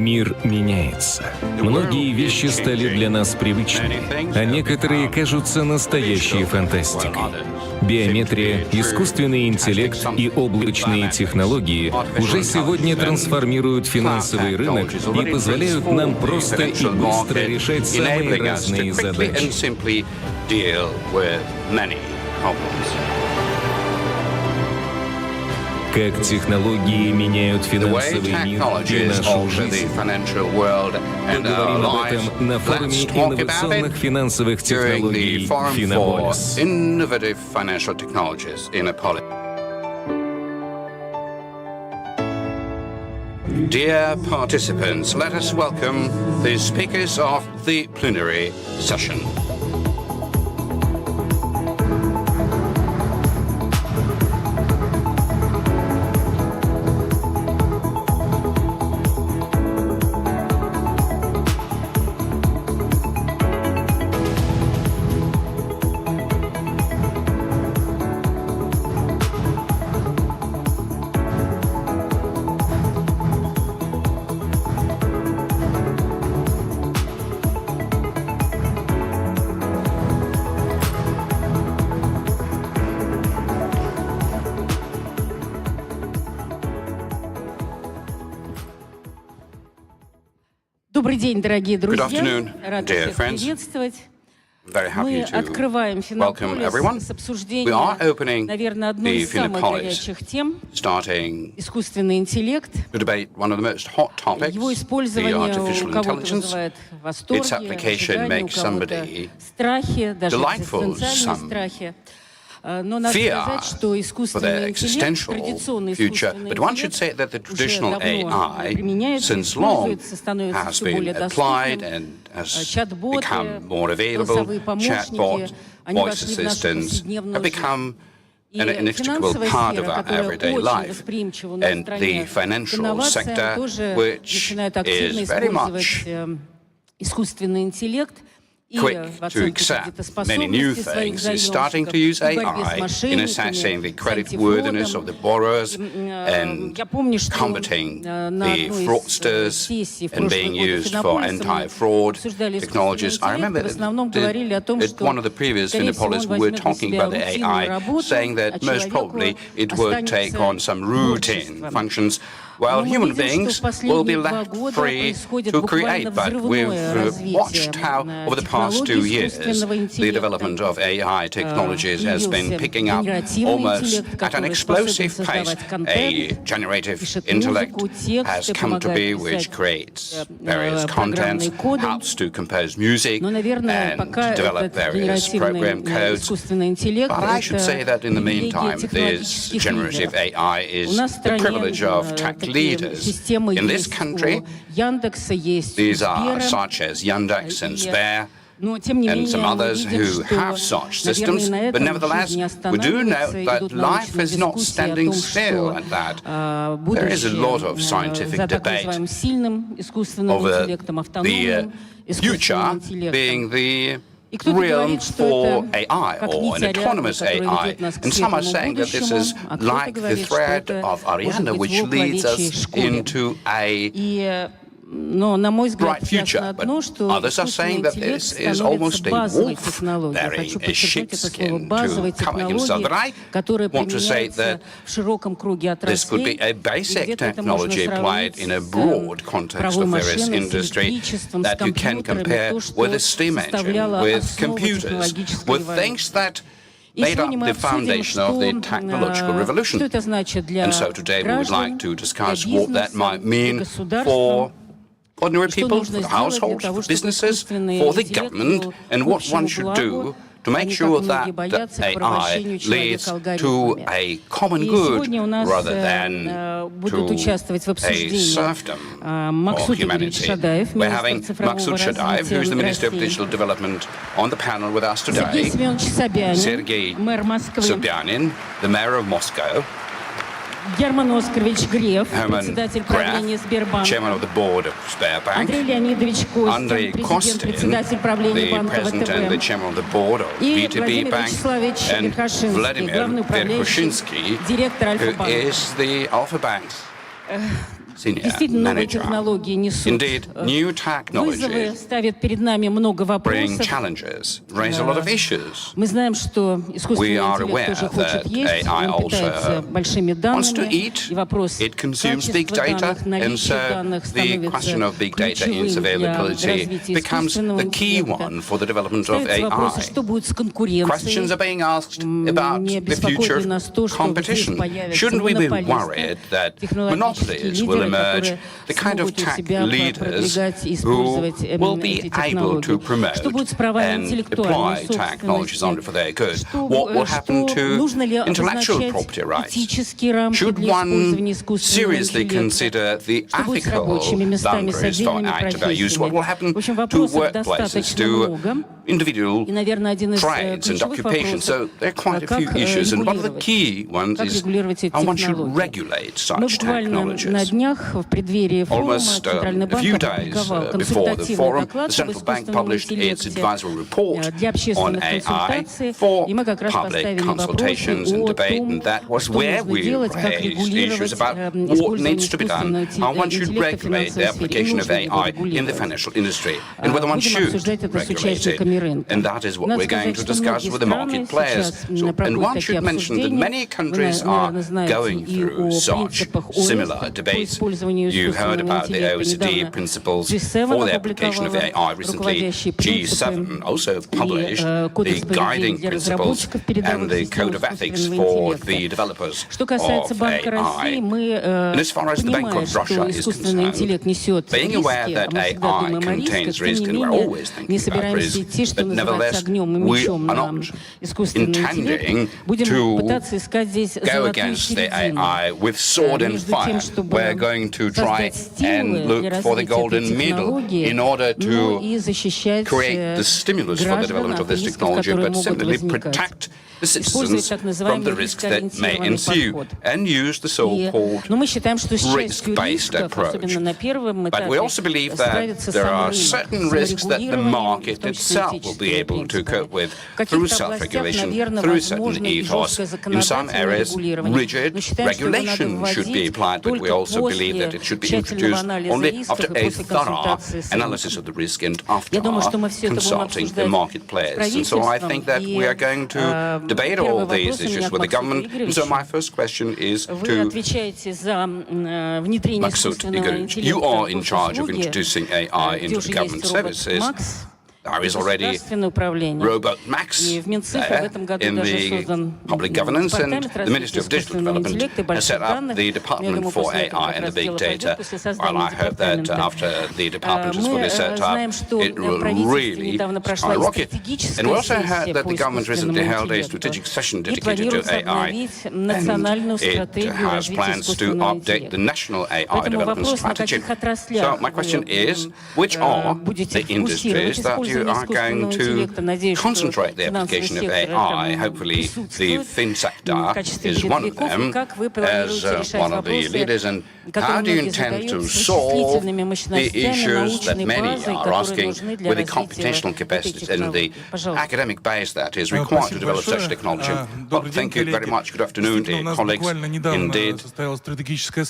Мир меняется. Многие вещи стали для нас привычными, а некоторые кажутся настоящей фантастикой. Биометрия, искусственный интеллект и облачные технологии уже сегодня трансформируют финансовый рынок и позволяют нам просто и быстро решать самые разные задачи. Как технологии меняют финансовый мир и нашу жизнь. Поговорим об этом на форуме инновационных финансовых технологий «Финополис». Dear participants, let us welcome the speakers of the plenary session. Добрый день, дорогие друзья. Рада всех приветствовать. Мы открываем «Финополис» с обсуждением, наверное, одной из самых горячих тем — искусственный интеллект. Его использование у кого-то вызывает восторг, ожидания, у кого-то страхи, даже экзистенциальные страхи. Но надо сказать, что искусственный интеллект, традиционный искусственный интеллект, уже давно применяется, используется, становится все более доступным. Чат-боты, голосовые помощники, они вошли в нашу повседневную жизнь. И финансовая сфера, которая очень восприимчива на стране к инновациям, тоже начинает активно использовать искусственный интеллект. Quick to accept many new things, is starting to use AI in assessing the creditworthiness of the borrowers and combating the fraudsters and being used for anti-fraud technologies. I remember at one of the previous Finopolis we were talking about the AI, saying that most probably it would take on some routine functions, while human beings will be left free to create. But we've watched how, over the past 2 years, the development of AI technologies has been picking up almost at an explosive pace. A generative intellect has come to be, which creates various contents, helps to compose music, and develop various program codes. But I should say that in the meantime, this generative AI is the privilege of tech leaders. In this country, these are such as Yandex and Sber, and some others who have such systems, but nevertheless, we do know that life is not standing still, and that there is a lot of scientific debate over the future being the realm for AI or an autonomous AI. And some are saying that this is like the thread of Ariana, which leads us into a bright future, but others are saying that this is almost a wolf wearing a sheepskin to cover himself. But I want to say that this could be a basic technology applied in a broad context of various industries that you can compare with a steam engine, with computers, with things that made up the foundation of the technological revolution. And so today we would like to discuss what that might mean for ordinary people, for the households, for businesses, for the government, and what one should do to make sure that the AI leads to a common good rather than to a serfdom of humanity. We're having Maksut Shadaev, who is the Minister of Digital Development, on the panel with us today. Sergei Sobyanin, the Mayor of Moscow. Herman Gref, Chairman of the Board of Sberbank. Andrey, Kostin, the President and the Chairman of the Board of B2B Bank. And Vladimir Verkhoshinskiy, who is the Alfa-Bank senior Действительно, новые manager. технологии несут Indeed, new вызовы, technologies ставят перед нами много bring вопросов. challenges, raise a lot of issues. Мы знаем, что We искусственный are интеллект aware тоже хочет that есть, AI он питается also большими wants to данными, eat, и вопрос it consumes big качества data, данных, and наличия so данных the question of становится big data and its ключевым для availability развития becomes искусственного the key интеллекта. one for the development of Ставятся вопросы, AI. что будет с Questions конкуренцией. are being asked about Не the future беспокоит ли of нас то, что вот здесь competition. появятся Shouldn't we be монополисты, worried that технологические monopolies will лидеры, emerge, которые the kind of смогут у tech себя leaders продвигать и who использовать will be эти able to технологии? promote Что будет с правами and интеллектуальной apply technologies on собственности? for their good? Что What will happen to нужно ли intellectual обозначать property rights? этические рамки Should для использования one искусственного seriously интеллекта? consider the Что будет с ethical рабочими местами, с boundaries for отдельными active use? What will happen профессиями? В общем, to вопросов workplaces, достаточно to много. individual И, наверное, один из trades and ключевых occupations? So вопросов, there are quite a few как issues, and one of the регулировать, key ones как is регулировать эти how one should технологии. regulate Мы such буквально на technologies. днях в преддверии форума Almost Центральный a банк few days опубликовал before the консультативный forum, the доклад об central bank искусственном published its интеллекте advisory report для on общественных AI консультаций, for и мы как раз public поставили вопросы consultations and о debate, том, and that was что where нужно we делать, как raised регулировать issues about what использование needs to be done, искусственного how one should интеллекта в regulate the финансовой сфере, и application of нужно ли его AI in the регулировать. financial industry, and whether one Будем should обсуждать это с regulate участниками it. рынка. And that is what Надо we're going сказать, to что discuss многие with the market страны players. сейчас And проходят one такие should mention that many обсуждения. countries Вы, are наверное, знаете going и through о such принципах similar ОЭС по debates. использованию You heard искусственного about the интеллекта. OECD Недавно principles G7 for the application of опубликовала AI recently. руководящие принципы G7 also и published the кодекс guiding поведения для principles разработчиков and передовых the систем code of ethics искусственного for the интеллекта. developers Что касается of Банка России, AI. мы And as far as the Bank понимаем, of Russia что is искусственный concerned, интеллект несет being aware риски, that а мы всегда AI думаем о рисках, contains тем risk, не and we're менее always thinking не about собираемся risk, идти, что but называется, nevertheless, огнем и we мечом are на not искусственный интеллект. intending Будем to пытаться искать здесь go золотую against the середину AI with sword and между тем, fire. чтобы We're going to try создать стимулы and для look for the развития этой golden middle технологии, in order но и to защищать create the stimulus for the граждан development of от this рисков, technology, которые but могут simply возникать. protect the Использовать citizens так from называемый the risks that may рискоориентированный ensue подход. and use the so-called Но мы считаем, что с частью risk-based рисков, approach. особенно на первом But we этапе, also believe справится that there сам are рынок, certain risks that the саморегулированием, в market том числе itself will be этическими able to принципами. cope with В through каких-то областях, self-regulation, наверное, through certain возможно и ethos. жесткое In some законодательное areas, регулирование. rigid Но считаем, что его надо regulation should be вводить applied, but we только also believe that после it should be тщательного introduced анализа only рисков after и a после thorough консультации с analysis рынком. of the risk and after Я думаю, что мы все это будем consulting the обсуждать market с players. And so I think that we are going to debate all these issues with the government. And so my first question is Вы to отвечаете за внедрение Maksut. искусственного интеллекта You are in в charge of госуслуги, introducing AI где into уже the government есть робот services. Макс. There is already Государственное управление. Robot Max И в Минцифре в there этом году in даже the создан public governance, and департамент the Ministry развития of Digital искусственного Development интеллекта и has больших set up данных. the Я Department думаю, for после этого AI как and the раз Big дело Data. пойдет после Well, создания I hope that департамента. after the department is Мы fully set знаем, up, что it will правительство really недавно прошла skyrocket. стратегическая And we also сессия heard that по the government recently искусственному held a интеллекту strategic session и dedicated планируется to AI, обновить национальную and it стратегию has развития plans to искусственного update the интеллекта. national AI Поэтому development вопрос, на strategy. каких отраслях So my question is, which are будете the industries фокусировать that you использование are going искусственного to интеллекта. Надеюсь, что concentrate the финансовый application of сектор AI? этому Hopefully the присутствует fin в sector качестве is one of передовиков. them, Как вы as планируете решать one of the вопросы, leaders, and how которые do you многие intend to задают, с solve вычислительными the мощностями, issues that научной many базой, are которые asking нужны для with the развития computational этой capacity and the технологии? Пожалуйста. academic base that is required to develop such technology? Well, thank you very much. Good afternoon, dear colleagues. Indeed,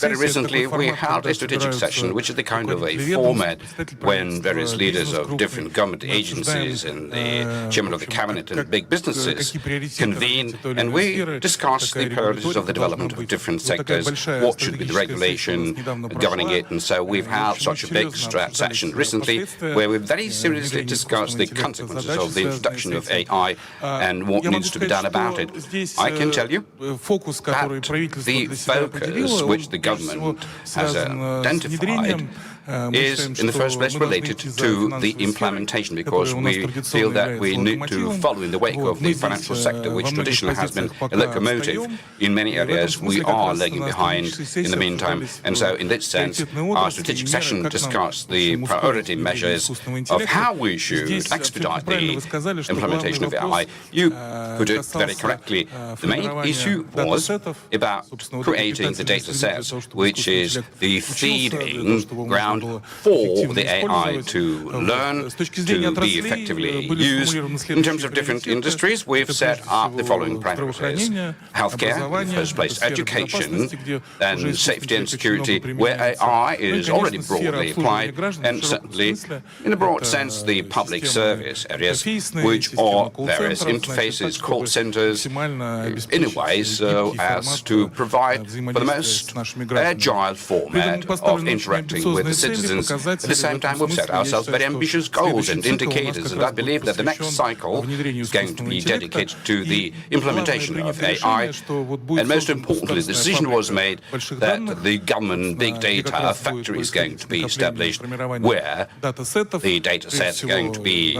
very recently we held a strategic session, which is the kind of a format when various leaders of different government agencies and the chairman of the cabinet and big businesses convene, and we discuss the priorities of the development of different sectors, what should be the regulation governing it. And so we've had such a big session recently where we've very seriously discussed the consequences of the introduction of AI and what needs to be done about it. I can tell you that the focus which the government has identified is in the first place related to the implementation, because we feel that we need to follow in the wake of the financial sector, which traditionally has been a locomotive. In many areas we are lagging behind in the meantime, and so in this sense our strategic session discussed the priority measures of how we should expedite the implementation of AI. You put it very correctly. The main issue was about creating the data sets, which is the feeding ground ground for the AI to learn, to be effectively used. In terms of different industries, we've set up the following priorities. Healthcare, in first place, education, and safety and security, where AI is already broadly applied, and certainly, in a broad sense, the public service areas, which are various interfaces, call centers, in a way so as to provide for the most agile format of interacting with the citizens. At the same time, we've set ourselves very ambitious goals and indicators, and I believe that the next cycle is going to be dedicated to the implementation of AI. And most importantly, the decision was made that the government big data factory is going to be established, where the data sets are going to be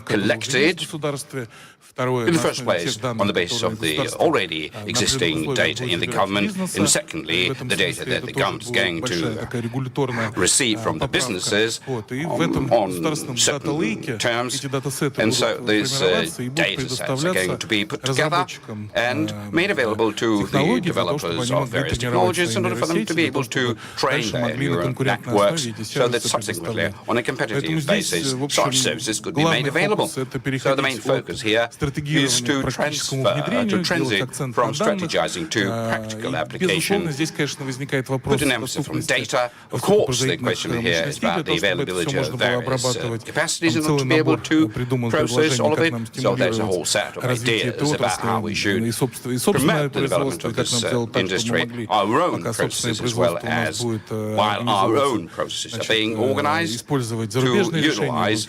collected, in the first place, on the basis of the already existing data in the government, and secondly, the data that the government is going to receive from the businesses on certain terms. And so these data sets are going to be put together and made available to the developers of various technologies in order for them to be able to train their neural networks so that subsequently, on a competitive basis, such services could be made available. So the main focus here is to transit from strategizing to practical application. Put an emphasis on data. Of course, the question here is about the availability of various capacities in order to be able to process all of it. So there's a whole set of ideas about how we should promote the development of this industry, our own processes as well as while our own processes are being organized to utilize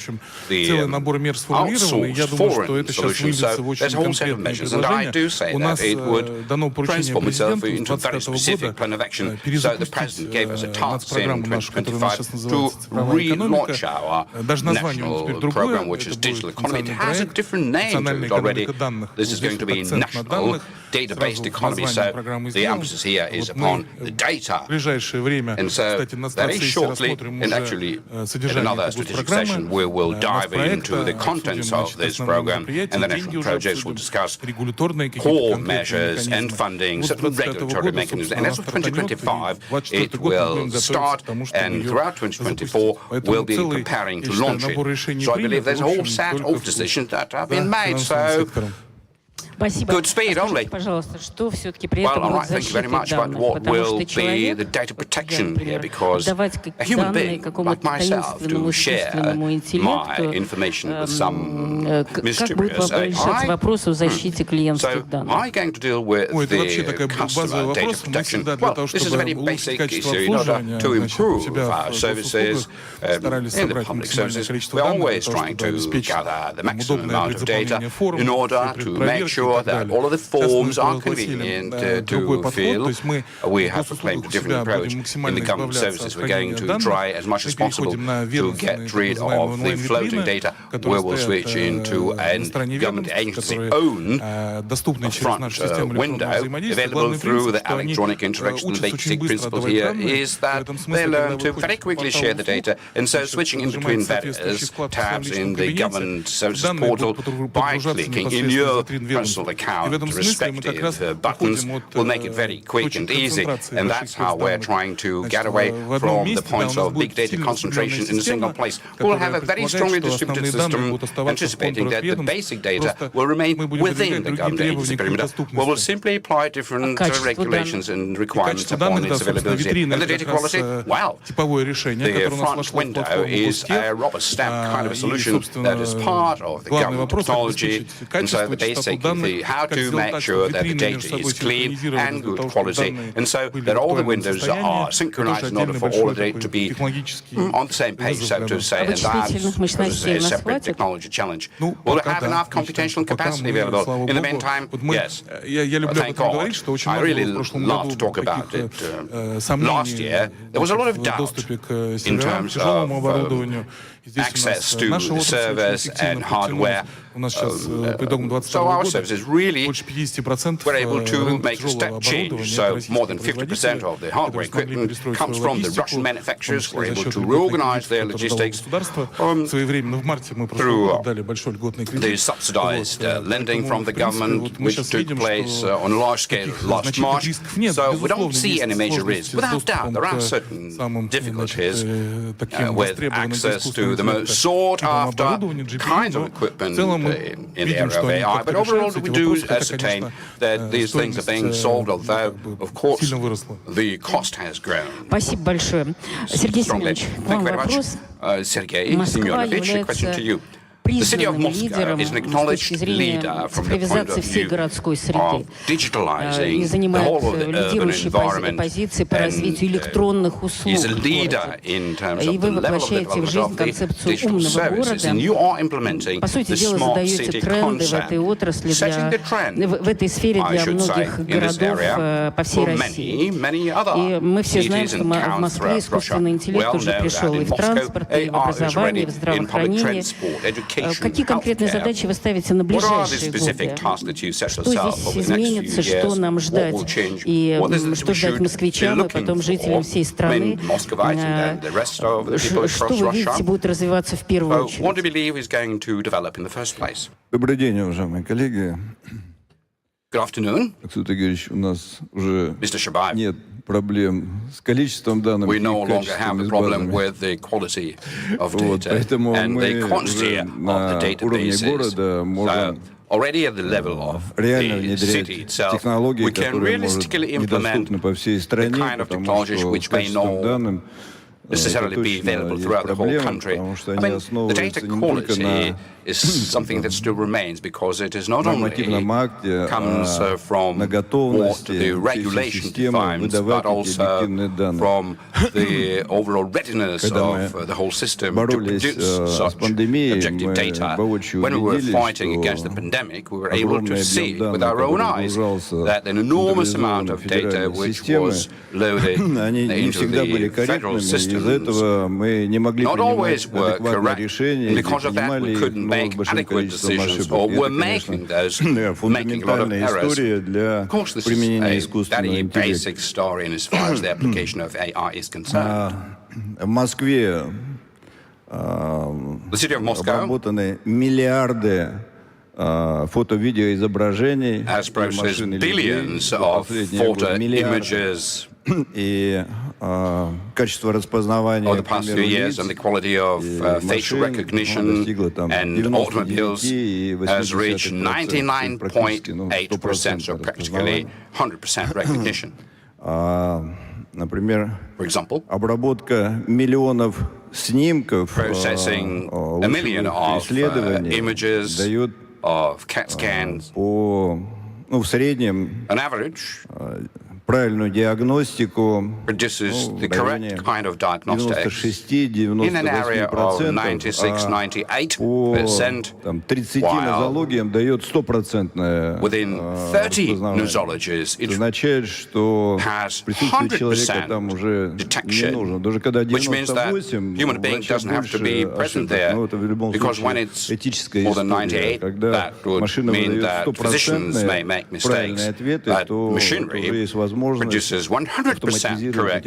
the outsourced foreign solutions. So there's a whole set of measures, and I do say that it would transform itself into a very specific plan of action. So the President gave us a task in 2025 to relaunch our national program, which is digital economy. It has a different name to it already. This is going to be national data-based economy, so the emphasis here is upon the data. And so very shortly, and actually at another strategic session, we will dive into the contents of this program, and the national projects will discuss core measures and funding, certain regulatory mechanisms. And as of 2025, it will start, and throughout 2024, we'll be preparing to launch it. So I believe there's a whole set of decisions that have been made, so good speed only. Well, all right, thank you very much, but what will be the data protection here? Because a human being like myself to share my information with some mysterious AI, so how are you going to deal with the customer data protection? Well, this is a very basic issue in order to improve our services in the public services. We're always trying to gather the maximum amount of data in order to make sure that all of the forms are convenient to fill. We have proclaimed a different approach in the government services. We're going to try as much as possible to get rid of the floating data. We will switch into a government agency-owned front window available through the electronic interaction. The basic principle here is that they learn to very quickly share the data, and so switching in between various tabs in the government services portal by clicking in your personal account respective buttons will make it very quick and easy, and that's how we're trying to get away from the points of big data concentration in a single place. We'll have a very strongly distributed system, anticipating that the basic data will remain within the government agency perimeter. We will simply apply different regulations and requirements upon its availability. And the data quality, well, the front window is a rubber stamp kind of a solution that is part of the government technology, and so the basic how to make sure that the data is clean and good quality, and so that all the windows are synchronized in order for all the data to be on the same page, so to say, and that's a separate technology challenge. Will it have enough computational capacity available? In the meantime, yes. Thank God. I really love to talk about it. Last year, there was a lot of doubt in terms of access to the servers and hardware. So our services really were able to make a step change. So more than 50% of the hardware equipment comes from the Russian manufacturers who were able to reorganize their logistics through the subsidized lending from the government, which took place on a large scale last March. So we don't see any major risks. Without doubt, there are certain difficulties with access to the most sought-after kinds of equipment in the area of AI, but overall we do ascertain that these things are being solved, although, of course, the cost has grown. Спасибо большое. Сергей Семенович, к вам вопрос. Sergei Semyonovich, a question to you. The city of Moscow is an acknowledged leader from the point of view of digitalizing the whole of the urban environment and is a leader in terms of the level of development of the digital services. And you are implementing the smart city concept, setting the trend, I should say, in this area for many other cities and towns throughout Russia. Well know that in Moscow, AI is already in public transport, education. Какие конкретные задачи вы ставите на ближайшие годы? Что здесь изменится, что нам ждать? И что ждать москвичам и потом жителям всей страны? Что вы видите будет развиваться в первую очередь? Добрый день, уважаемые коллеги. Good afternoon. Maksut Игоревич, у нас уже Mr. Shadaev. нет проблем с количеством данных We и no longer have a качеством problem базами. with the quality of Вот, data поэтому and the мы quantity уже of the на уровне databases. города можем Already at the level of реально the city внедрять itself, технологии, we can которые, может, realistically implement недоступны по всей the стране, kind of потому technologies что which с may качеством данных necessarily be available throughout the whole country. I mean, the data quality is something that still remains because it is not only comes from what the regulation defines, but also from the overall readiness of the whole system to produce such objective data. When we were fighting against the pandemic, we were able to see with our own eyes that an enormous amount of data which was loaded into the federal system not always work correct. And because of that, we couldn't make adequate decisions, or were making those, making a lot of errors. Of course, this is a very basic story as far as the application of AI is concerned. В Москве The city of Moscow обработаны миллиарды фото-видеоизображений, has processed billions of photo images и качество распознавания, over the past few years, and the quality of facial recognition and automobiles has reached 99.8%, so practically 100% recognition. Например, For example, обработка миллионов снимков processing a million of images дает of CAT scans, в среднем on average, правильную диагностику produces the correct kind of diagnostics 96-98%, in an area of 96-98%, там 30 нозологиям дает 100%. Within 30 nosologies, it означает, что has присутствие человека там уже не detection, нужно. Даже когда which means that 98, human being doesn't have to be present there, because when it's more than 98, that would mean that physicians may make mistakes, but machinery produces 100% correct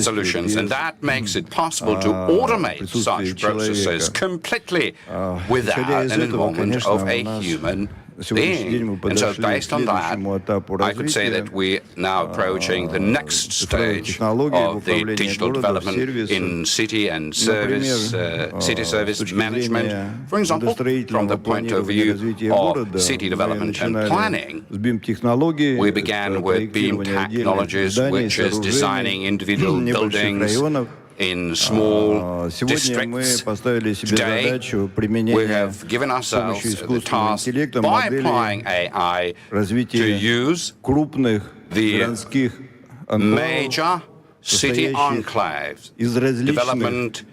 solutions, and that makes it possible to automate such processes completely without an involvement of a human being. And so based on that, I could say that we're now approaching the next stage of the digital development in city and service, city service management. For example, from the point of view of city development and planning, we began with BEAM technologies, which is designing individual buildings in small districts. Today, we have given ourselves the task by applying AI to use the major city enclaves, development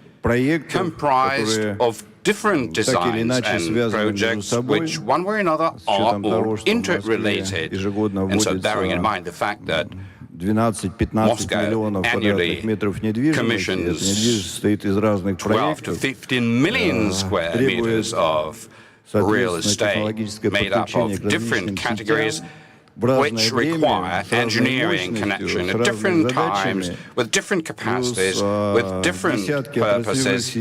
comprised of different designs and projects which, one way or another, are all interrelated. And so bearing in mind the fact that 12-15 миллионов квадратных метров недвижимости. Эта недвижимость состоит из разных 12 to проектов. 15 million square meters of real estate made up of different categories which require engineering connection at different times, with different capacities, with different purposes,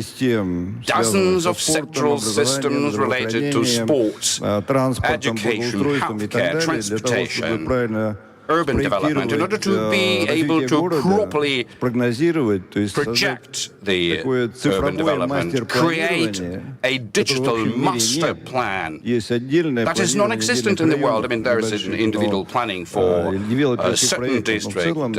dozens of sectoral systems related to sports, education, healthcare, transportation, urban development, in order to be able to properly project the urban development, create a digital master plan that is non-existent in the world. I mean, there is an individual planning for a certain district in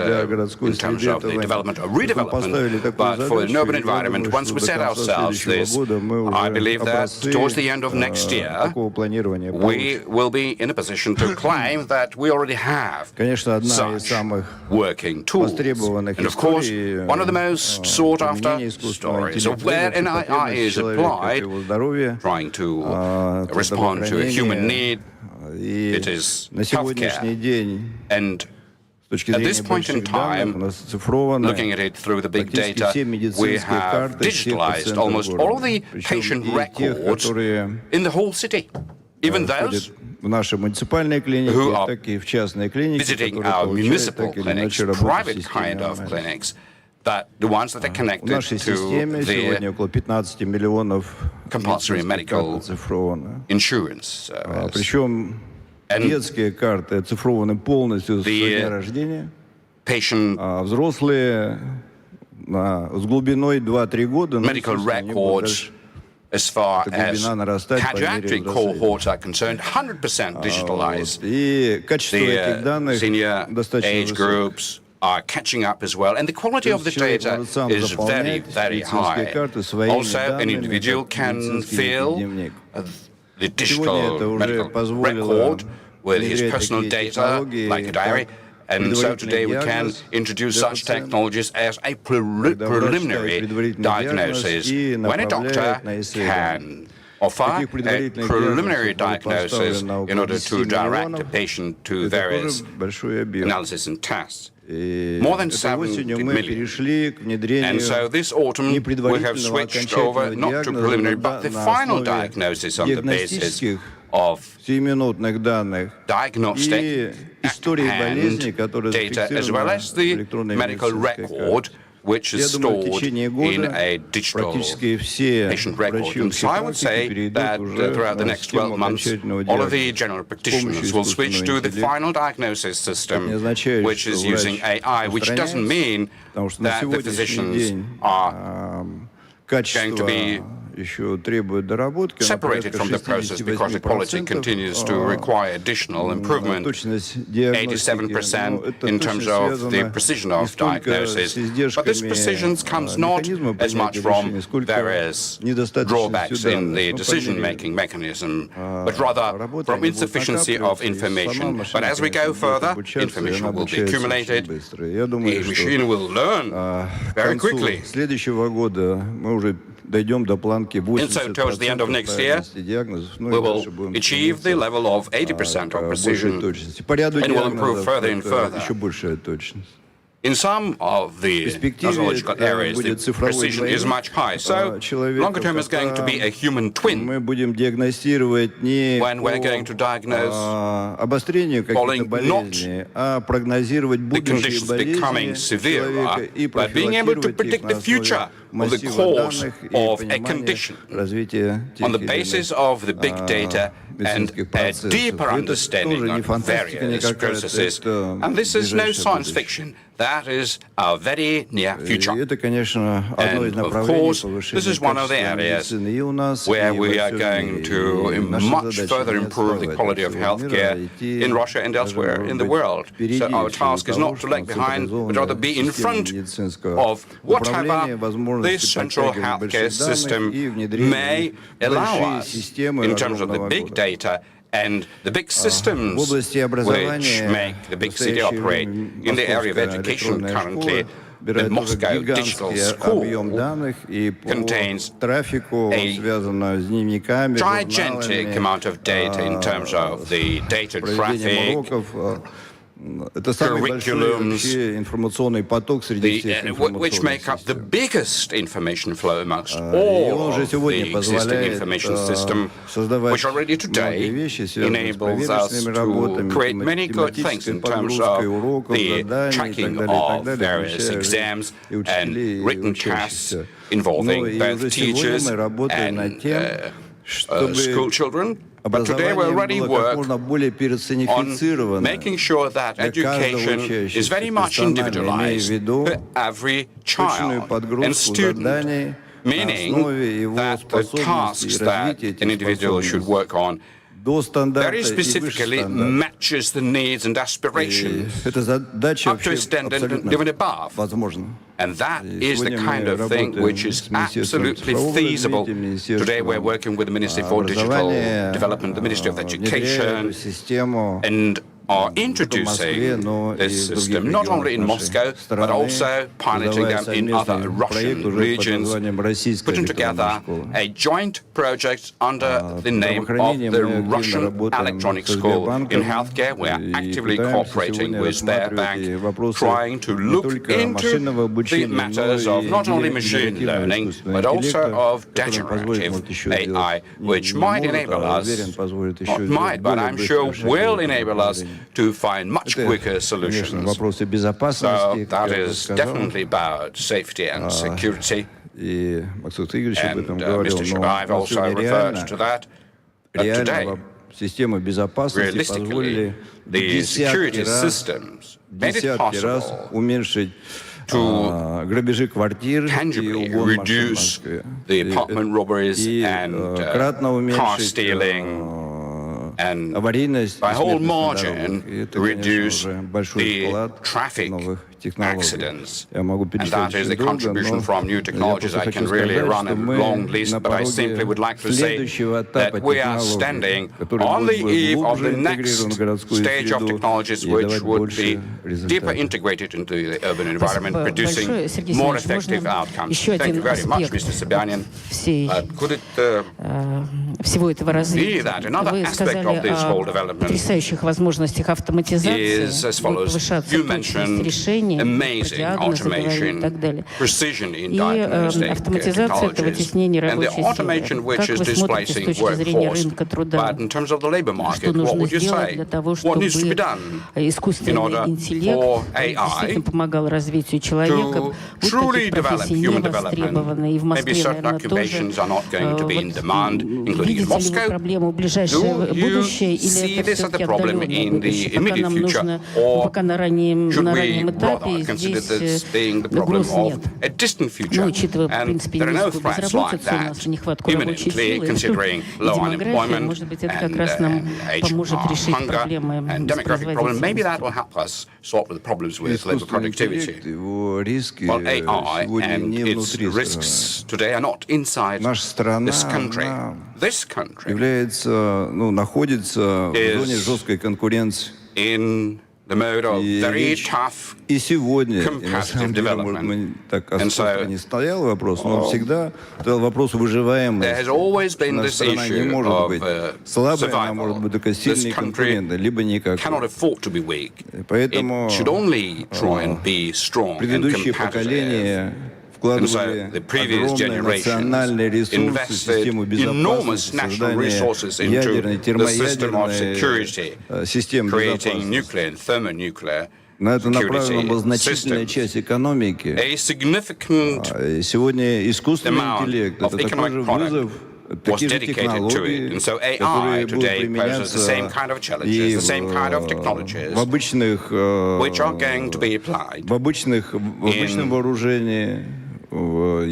terms of the development or redevelopment, but for an urban environment, once we set ourselves this, I believe that towards the end of next year, we will be in a position to claim that we already have such working tools. And of course, one of the most sought-after stories of where NII is applied, trying to respond to a human need, it is healthcare. And at this point in time, looking at it through the big data, we have digitalized almost all of the patient records in the whole city, even those who are visiting our municipal clinics, private kind of clinics, that the ones that are connected to the compulsory medical insurance service. And the patient medical records, as far as pediatric cohorts are concerned, 100% digitalized. The senior age groups are catching up as well, and the quality of the data is very, very high. Also, an individual can fill the digital medical record with his personal data, like a diary. And so today we can introduce such technologies as a preliminary diagnosis. When a doctor can offer a preliminary diagnosis in order to direct a patient to various analysis and tests. More than 70 million. And so this autumn we have switched over not to preliminary but the final diagnosis on the basis of diagnostic and data, as well as the medical record, which is stored in a digital patient record. And so I would say that throughout the next 12 months, all of the general practitioners will switch to the final diagnosis system, which is using AI, which doesn't mean that the physicians are going to be separated from the process because the quality continues to require additional improvement. 87% in terms of the precision of diagnosis. But this precision comes not as much from various drawbacks in the decision-making mechanism, but rather from insufficiency of information. But as we go further, information will be accumulated, the machine will learn very quickly. And so towards the end of next year, we will achieve the level of 80% of precision and will improve further and further. In some of the nosological areas, the precision is much higher. So longer term is going to be a human twin when we're going to diagnose following not the conditions becoming severer, but being able to predict the future of the course of a condition on the basis of the big data and a deeper understanding of various processes. And this is no science fiction. That is our very near future. And of course, this is one of the areas where we are going to much further improve the quality of healthcare in Russia and elsewhere in the world. So our task is not to lag behind, but rather be in front of whatever this central healthcare system may allow us in terms of the big data and the big systems which make the big city operate. In the area of education currently, the Moscow Digital School contains a gigantic amount of data in terms of the data traffic, Это самый большой вообще информационный поток среди всех which make up the biggest information flow amongst all of the existing information system, which already today enables us to create many good things in terms of the tracking of various exams and written tests involving both teachers and school children. But today we already work on making sure that education is very much individualized for every child and student, meaning that the tasks that an individual should work on very specifically matches the needs and aspirations up to his standard and even above. And that is the kind of thing which is absolutely feasible. Today we're working with the Ministry for Digital Development, the Ministry of Education, and are introducing this system not only in Moscow, but also piloting them in other Russian regions, putting together a joint project under the name of the Russian Electronic School. In healthcare, we are actively cooperating with Sberbank, trying to look into the matters of not only machine learning, but also of generative AI, which might enable us, not might, but I'm sure will enable us to find much quicker solutions. So that is definitely about safety and security. And Mr. Shadaev also referred to that. But today, realistically, the security systems made it possible to tangibly reduce the apartment robberies and car stealing, and by whole margin reduce the traffic accidents. And that is the contribution from new technologies. I can really run a long list, but I simply would like to say that we are standing on the eve of the next stage of technologies which would be deeper integrated into the urban environment, producing more effective outcomes. Thank you very much, Mr. Sobyanin. Could it be that another aspect of this whole development is as follows? You mentioned amazing automation, precision in diagnostic technologies, and the automation which is displacing workforce. But in terms of the labor market, what would you say? What needs to be done in order for AI to truly develop human development? Maybe certain occupations are not going to be in demand, including in Moscow. Do you see this as a problem in the immediate future, or should we rather consider this being the problem of a distant future? And there are no threats like that imminently, considering low unemployment and age hunger and demographic problems. Maybe that will help us solve the problems with labor productivity. Well, AI and its risks today are not inside this country. This country is in the mode of very tough competitive development. And so there has always been this issue of survival. This country cannot afford to be weak. It should only try and be strong and competitive. And so the previous generations invested enormous national resources into the system of security, creating nuclear and thermonuclear security systems. A significant amount of economic product was dedicated to it. And so AI today poses the same kind of challenges, the same kind of technologies, which are going to be applied in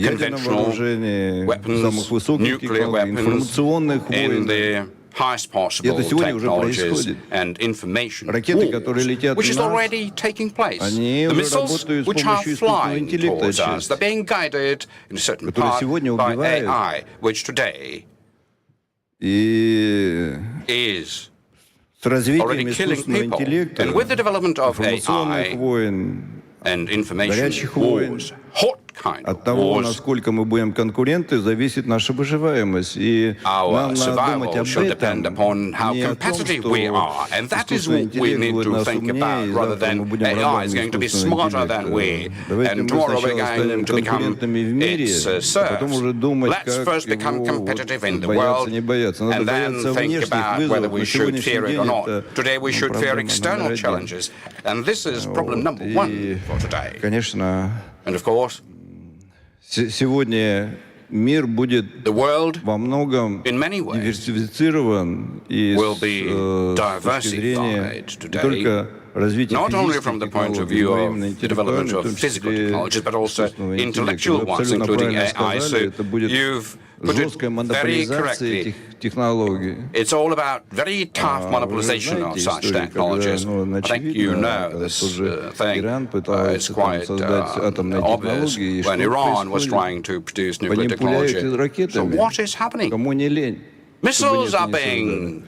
conventional weapons, nuclear weapons, in the highest possible technologies and information wars, which is already taking place. The missiles which are flying towards us, they're being guided in a certain part by AI, which today is already killing people. And with the development of AI and information wars, hot kind от of того, wars. насколько мы будем конкуренты, зависит наша выживаемость. И Our нам надо думать survival об should depend этом, upon how не о том, competitive что we are. And that is искусственный what we интеллект need будет to нас think умнее, about, и rather завтра мы than будем AI рабами is going to be искусственного smarter than we, интеллекта. Давайте and мы tomorrow we're сначала going станем to become конкурентами в мире, its а потом уже serfs. думать, Let's как first become его competitive in the бояться, world, не бояться. Надо and then бояться think внешних about вызовов. whether we На should сегодняшний fear it or день not. это Today we should fear проблема external номер один. challenges, and this is problem number И, one for today. конечно, And of course, сегодня мир будет the world во многом in many ways диверсифицирован и will с be точки зрения diversified не today, только развития not only физических from the point of технологий, view но of именно the development интеллектуальных, в of том physical числе technologies, but also искусственного интеллекта. intellectual Вы ones, абсолютно including правильно AI. сказали, So это будет you've put it жесткая very монополизация correctly. этих технологий. It's all about very tough Вы monopolization of знаете such историю, technologies. когда, I think you очевидно, know когда this тоже thing. Иран It's пытался там quite создать атомные obvious технологии, и when что Iran was происходит? trying to produce nuclear Манипуляют technology. So ракетами, what is happening? кому не лень. Missiles are чтобы нет, не being создали.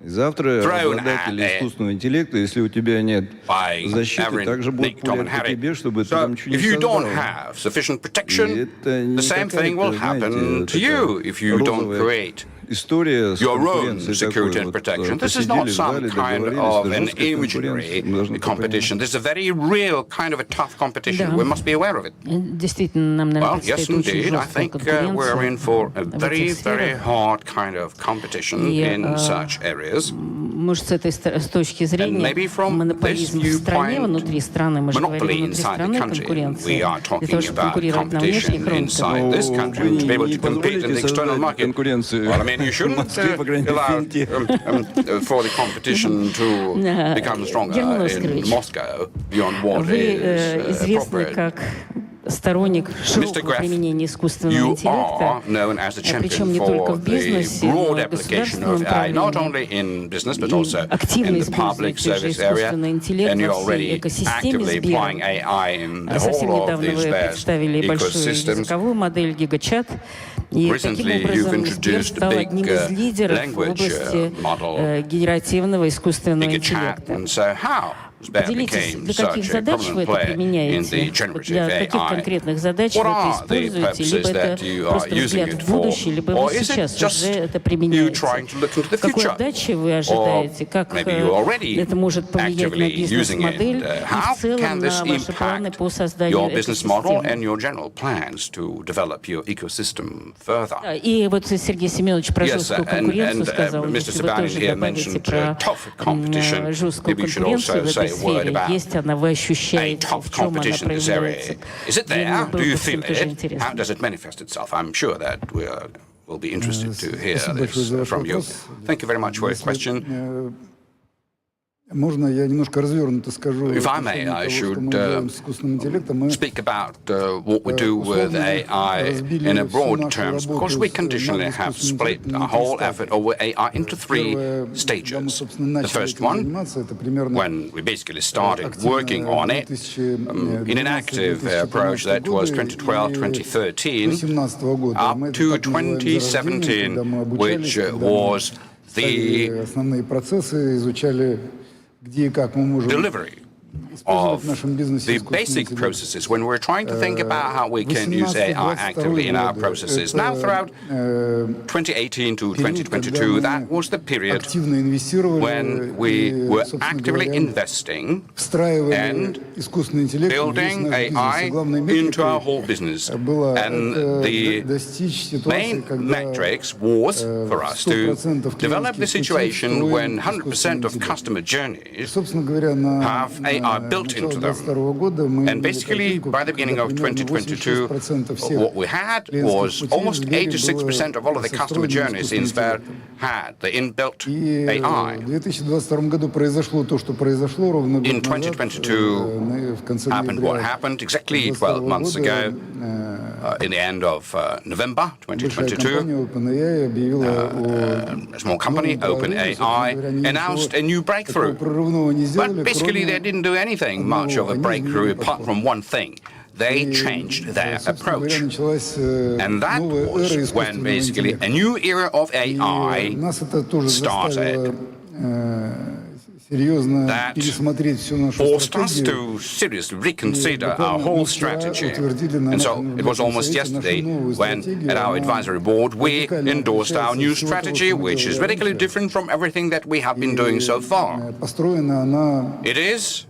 И завтра thrown обладатели at it искусственного интеллекта, если у тебя нет by защиты, every также будут Nick, Tom, and пулять по Harry. тебе, чтобы ты So там ничего не if you don't создал. have sufficient И protection, это не the same thing will какая-то, happen знаете, to you такая if you don't розовая create история с your own конкуренцией security такой and вот. protection. This is Посидели not в some зале, kind договорились, of это an жесткая imaginary конкуренция, мы должны это competition. This is a very real kind of a tough competition. Да. We must be aware of it. Действительно, нам, наверное, Well, yes, предстоит очень indeed. I жесткая think we're in конкуренция for a в very, этих very сферах. hard kind of competition И, in such areas. Может, с точки зрения maybe from монополизма this в стране, viewpoint, внутри страны, мы же monopoly говорим, внутри inside the страны country. конкуренция. We are Для talking того, чтобы about конкурировать на внешних competition inside рынках. this country to be able to compete in the external market. конкуренцию. Well, I mean, you shouldn't Москве, по крайней мере, allow финте. for the competition to become stronger Герман in Оскарович, Moscow beyond what Вы is известны appropriate. как сторонник широкого Gref, применения искусственного You интеллекта, are known as the причем champion не только for в the бизнесе, но broad и в application государственном of AI, not управлении. only in business but И also in активно the public используете же service area, искусственный интеллект and you're во всей already экосистеме actively applying Сбера. AI in the Совсем whole of недавно these вы various представили большую ecosystems. языковую модель гигачат, и Recently, таким you've образом Сбер introduced стал a одним big из лидеров в language области model, генеративного искусственного Bigger chat, интеллекта. and so how Sberbank Поделитесь, became для каких such a задач вы prominent это player in the применяете, для generative каких AI. конкретных задач вы What это are the используете, либо purposes это that you are просто using взгляд it в for, будущее, либо or вы is it сейчас just уже это you применяете. trying to look into the Какой future? отдачи вы ожидаете, как maybe you're already это может повлиять на actively using it. бизнес-модель и How в целом can this на ваши планы impact по созданию your business model экосистемы. and your general plans to develop your ecosystem further? И вот Сергей Семенович про жесткую конкуренцию сказал, Mr. если вы Sobyanin тоже here добавите mentioned про tough competition. жесткую Maybe you should конкуренцию also в этой say a word сфере, about есть она, вы a ощущаете, tough в чем она competition in this проявляется. area. Is it Для меня there? было Do you бы всем feel тоже it? How интересно. does it manifest itself? I'm sure that we'll be interested to hear Спасибо большое за this ваш from you. вопрос. Thank you very much for your Если, question. Можно я немножко развернуто скажу If I may, относительно I того, что should мы делаем с искусственным интеллектом. Мы speak about what we do with AI in a broad terms. Of course, we conditionally have split our whole effort over AI into three stages. The first one, when we basically started working on it in an active approach that was 2012-2013 up to 2017, which was the delivery of the basic processes when we're trying to think about how we can use AI actively in our processes. Now, throughout 2018 to 2022, that was the period when we were actively investing and building AI into our whole business. And the main metrics was for us to develop the situation when 100% of customer journeys have AI built into them. And basically, by the beginning of 2022, what we had was almost 86% of all of the customer journeys in Sber had the inbuilt AI. In 2022, happened what happened exactly 12 months ago, in the end of November 2022. A small company, OpenAI, announced a new breakthrough. But basically, they didn't do anything much of a breakthrough apart from one thing. They changed their approach. And that was when basically a new era of AI started. that forced us to seriously reconsider our whole strategy. And so it was almost yesterday when at our advisory board we endorsed our new strategy, which is radically different from everything that we have been doing so far. It is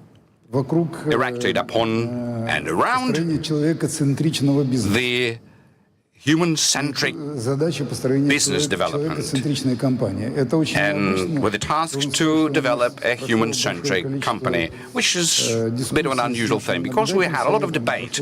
erected upon and around the human-centric business development, and with the task to develop a human-centric company, which is a bit of an unusual thing, because we had a lot of debate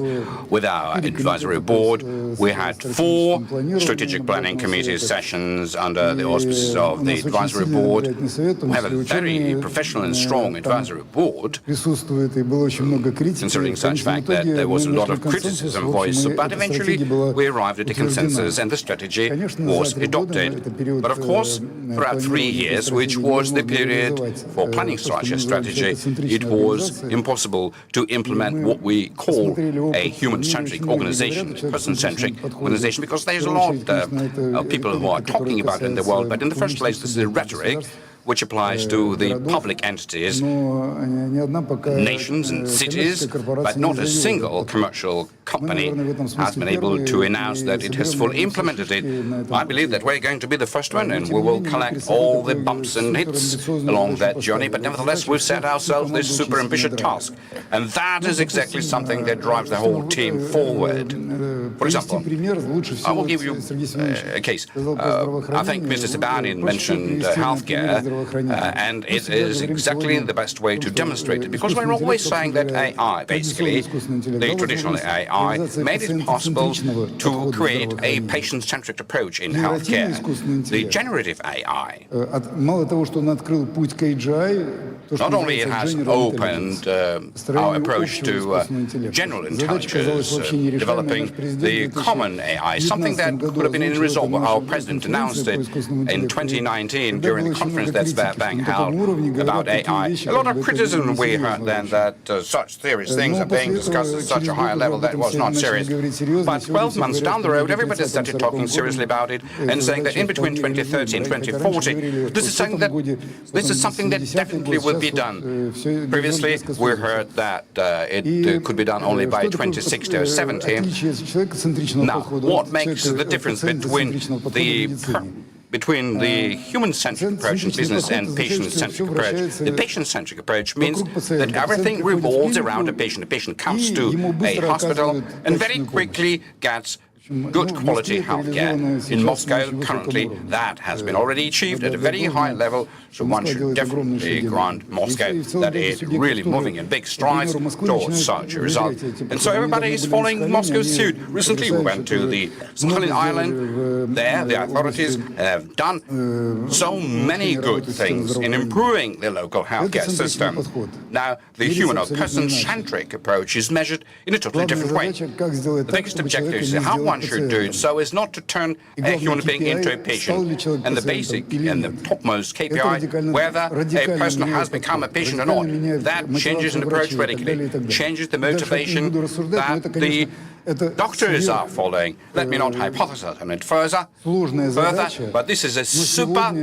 with our advisory board. We had 4 strategic planning committee sessions under the auspices of the advisory board. We have a very professional and strong advisory board, considering such fact that there was a lot of criticism voiced, but eventually we arrived at a consensus and the strategy was adopted. But of course, throughout 3 years, which was the period for planning such a strategy, it was impossible to implement what we call a human-centric organization, a person-centric organization, because there's a lot of people who are talking about it in the world. But in the first place, this is a rhetoric which applies to the public entities, nations and cities, but not a single commercial company has been able to announce that it has fully implemented it. I believe that we're going to be the first one, and we will collect all the bumps and hits along that journey, but nevertheless we've set ourselves this super ambitious task, and that is exactly something that drives the whole team forward. For example, I will give you a case. I think Mr. Sobyanin mentioned healthcare, and it is exactly the best way to demonstrate it, because we're always saying that AI, basically, the traditional AI, made it possible to create a patient-centric approach in healthcare. The generative AI, not only it has opened our approach to general intelligence, developing the common AI, something that could have been irresolvable. Our president announced it in 2019 during the conference that Sberbank held about AI. A lot of criticism we heard then that such serious things are being discussed at such a high level that was not serious. But 12 months down the road, everybody started talking seriously about it and saying that in between 2030 and 2040, this is something that definitely will be done. Previously, we heard that it could be done only by 2060 or 70. Now, what makes the difference between the human-centric approach and business and patient-centric approach? The patient-centric approach means that everything revolves around a patient. A patient comes to a hospital and very quickly gets good quality healthcare. In Moscow, currently, that has been already achieved at a very high level, so one should definitely grant Moscow that it's really moving in big strides towards such a result. And so everybody is following Moscow's suit. Recently, we went to the Sakhalin Island. There, the authorities have done so many good things in improving the local healthcare system. Now, the human or person-centric approach is measured in a totally different way. The biggest objective is how one should do it so as not to turn a human being into a patient. And the basic and the topmost KPI, whether a person has become a patient or not, that changes an approach radically, changes the motivation that the doctors are following. Let me not hypothesize on it further, but this is a super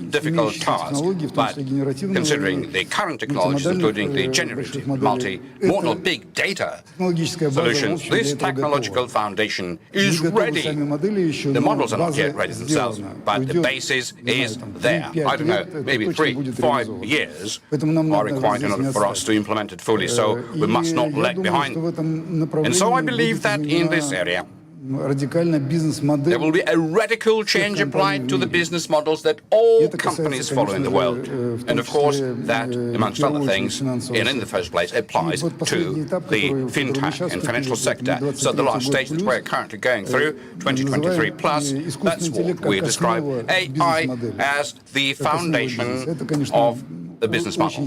difficult task. But considering the current technologies, including the generative, multimodal, big data solutions, this technological foundation is ready. The models are not yet ready themselves, but the basis is there. I don't know, maybe 3-5 years are required in order for us to implement it fully, so we must not lag behind. And so I believe that in this area, there will be a radical change applied to the business models that all companies follow in the world. And of course, that, amongst other things, and in the first place, applies to the fintech and financial sector. So the last stage that we're currently going through, 2023 plus, that's what we describe AI as the foundation of the business model.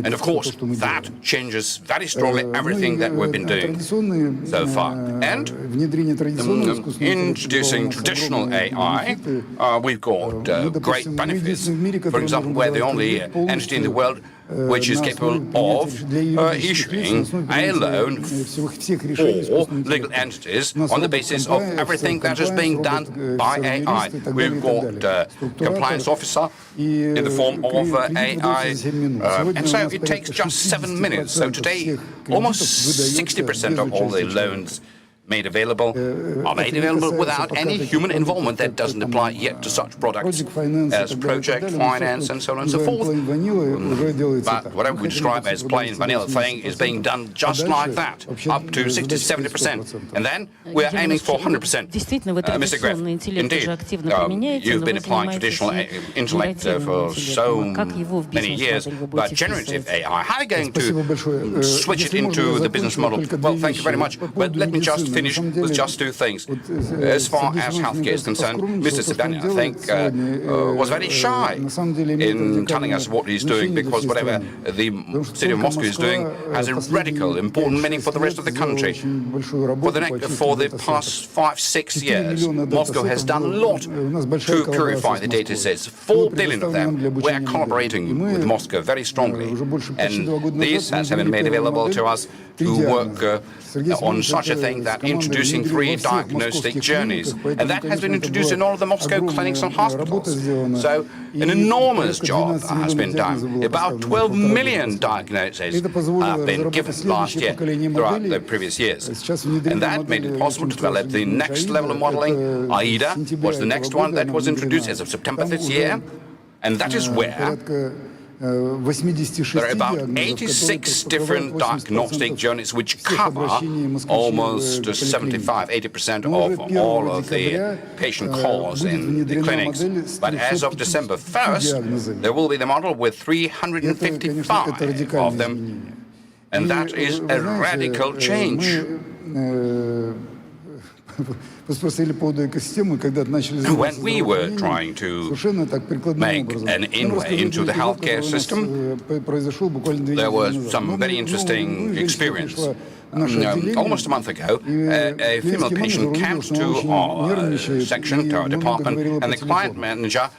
And of course, that changes very strongly everything that we've been doing so far. And introducing traditional AI, we've got great benefits. For example, we're the only entity in the world which is capable of issuing a loan for legal entities on the basis of everything that is being done by AI. We've got compliance officer in the form of AI, and so it takes just 7 minutes. So today, almost 60% of all the loans made available are made available without any human involvement. That doesn't apply yet to such products as project finance and so on and so forth. But whatever we describe as plain vanilla thing is being done just like that, up to 60-70%. And then we're aiming for 100%. Mr. Gref, indeed, you've been applying traditional intellect for so many years, but generative AI, how are you going to switch it into the business model? Well, thank you very much. But let me just finish with just two things. As far as healthcare is concerned, Mr. Sobyanin, I think, was very shy in telling us what he's doing, because whatever the city of Moscow is doing has a radical, important meaning for the rest of the country. For the past 5-6 years, Moscow has done a lot to purify the data sets. 4 billion of them. We are collaborating with Moscow very strongly, and this has been made available to us to work on such a thing that introducing 3 diagnostic journeys, and that has been introduced in all of the Moscow clinics and hospitals. So an enormous job has been done. About 12 million diagnoses have been given last year throughout the previous years, and that made it possible to develop the next level of modeling. AIDA was the next one that was introduced as of September this year, and that is where there are about 86 different diagnostic journeys which cover almost 75-80% of all of the patient calls in the clinics. But as of December 1st, there will be the model with 355 of them, and that is a radical change. When we were trying to make an inway into the healthcare system, there was some very interesting experience. Almost a month ago, a female patient came to our section, to our department, and the client manager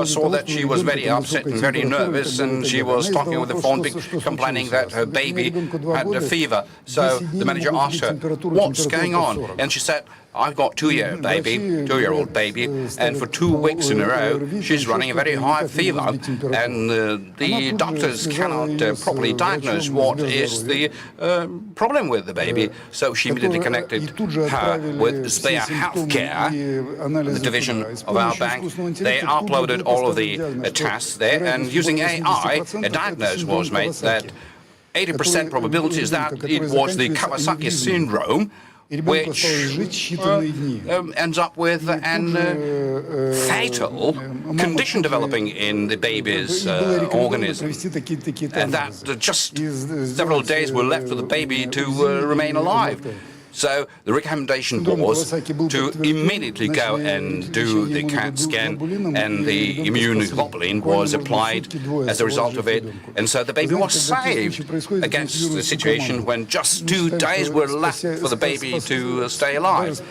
saw that she was very upset and very nervous, and she was talking with the phone, complaining that her baby had a fever. So the manager asked her, "What's going on?" And she said, "I've got two-year-old baby, and for 2 weeks in a row, she's running a very high fever, and the doctors cannot properly diagnose what is the problem with the baby." So she immediately connected her with Sberbank Healthcare, the division of our bank. They uploaded all of the tests there, and using AI, a diagnosis was made that 80% probability is that it was the Kawasaki syndrome, which ends up with an fatal condition developing in the baby's organism, and that just several days were left for the baby to remain alive. So the recommendation was to immediately go and do the CAT scan, and the immunoglobulin was applied as a result of it, and so the baby was saved against the situation when just 2 days were left for the baby to stay alive.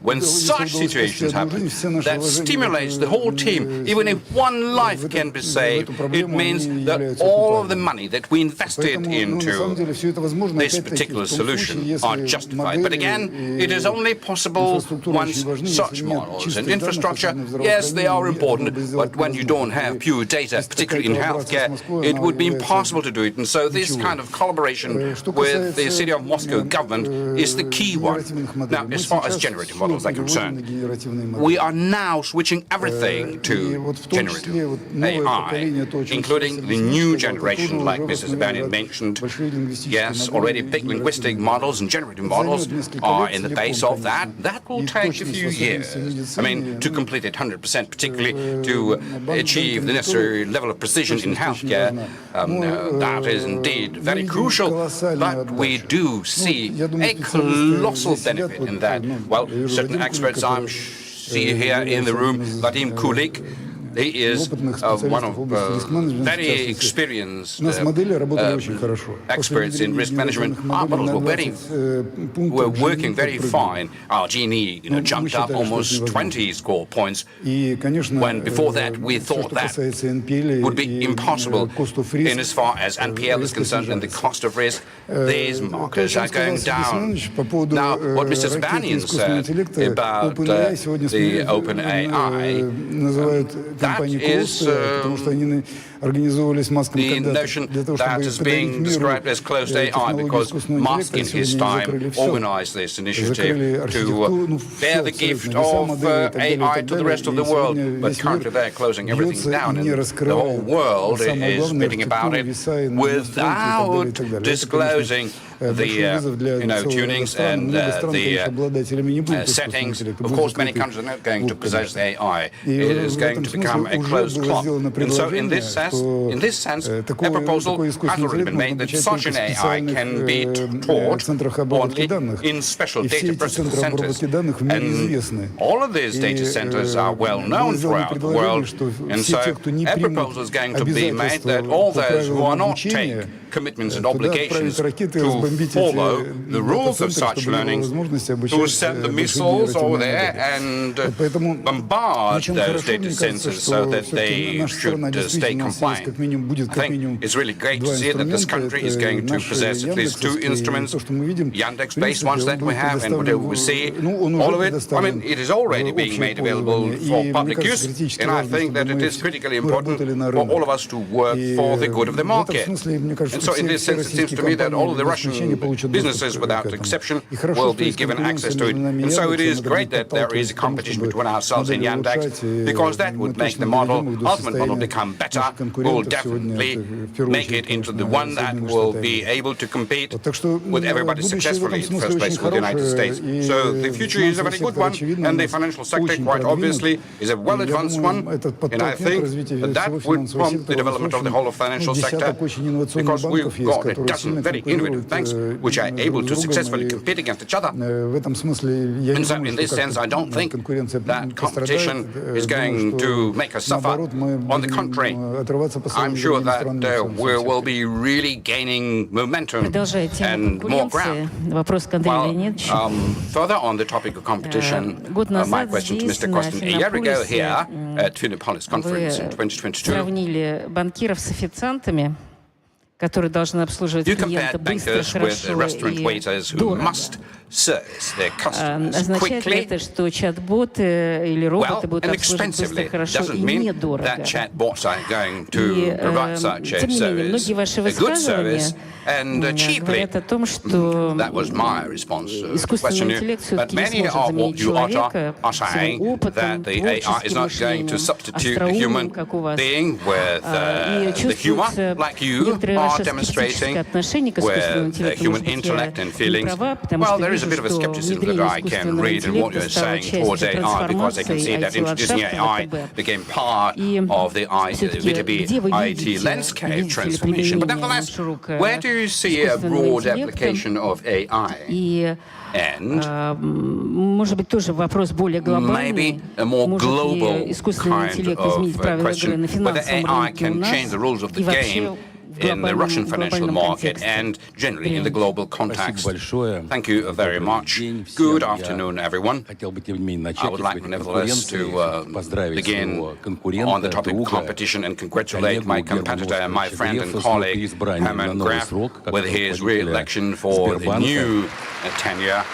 When such situations happen, that stimulates the whole team. Even if one life can be saved, it means that all of the money that we invested into this particular solution are justified. But again, it is only possible once such models and infrastructure, yes, they are important, but when you don't have pure data, particularly in healthcare, it would be impossible to do it. And so this kind of collaboration with the city of Moscow government is the key one. Now, as far as generative models are concerned, we are now switching everything to generative AI, including the new generation, like Mrs. Sobyanin mentioned. Yes, already big linguistic models and generative models are in the base of that. That will take a few years. I mean, to complete it 100%, particularly to achieve the necessary level of precision in healthcare, that is indeed very crucial. But we do see a colossal benefit in that. Well, certain experts I see here in the room, Vladimir, He is one of very experienced experts in risk management. Our models were working very fine. Our Gini, jumped up almost 20 score points, when before that we thought that would be impossible. In as far as NPL is concerned and the cost of risk, these markers are going down. Now, what Mr. Sobyanin said about the OpenAI, that is the notion that is being described as closed AI, because Musk in his time organized this initiative to bear the gift of AI to the rest of the world. But currently they're closing everything down, and the whole world is reading about it without disclosing the tunings and the settings. Of course, many countries are not going to possess AI. It is going to become a closed club. And so in this sense, a proposal has already been made that such an AI can be taught only in special data processing centers. And all of these data centers are well known throughout the world. And so a proposal is going to be made that all those who are not take commitments and obligations to follow the rules of such learning, to send the missiles over there and bombard those data centers so that they should stay compliant. I think it's really great to see that this country is going to possess at least two instruments, Yandex-based ones that we have, and whatever we see, all of it, I mean, it is already being made available for public use, and I think that it is critically important for all of us to work for the good of the market. And so in this sense, it seems to me that all of the Russian businesses, without exception, will be given access to it. And so it is great that there is a competition between ourselves and Yandex, because that would make the ultimate model become better. Will definitely make it into the one that will be able to compete with everybody successfully, in the first place with the United States. So the future is a very good one, and the financial sector, quite obviously, is a well-advanced one, and I think that would prompt the development of the whole financial sector, because we've got a dozen very innovative banks which are able to successfully compete against each other. And so in this sense, I don't think that competition is going to make us suffer. On the contrary, I'm sure that we will be really gaining momentum and more ground. Well, further on the topic of competition, my question to Mr. Kostin. A year ago here at Philippolis conference in 2022, you compared bankers with restaurant waiters who must service their customers quickly, well, and expensively. Doesn't mean that chatbots are going to provide such a service, a good service, and cheaply. That was my response to the question. But many of what you utter are saying that the AI is not going to substitute a human being with the humor, like you are demonstrating, with human intellect and feelings. Well, there is a bit of a skepticism that I can read in what you're saying towards AI, because I can see that introducing AI became part of the B2B IT landscape transformation. But nevertheless, where do you see a broad application of AI? And maybe a more global kind of question, whether AI can change the rules of the game in the Russian financial market and generally in the global context. Thank you very much. Good afternoon, everyone. I would like, nevertheless, to begin on the topic of competition and congratulate my competitor, my friend and colleague, Herman Gref, with his re-election for the new tenure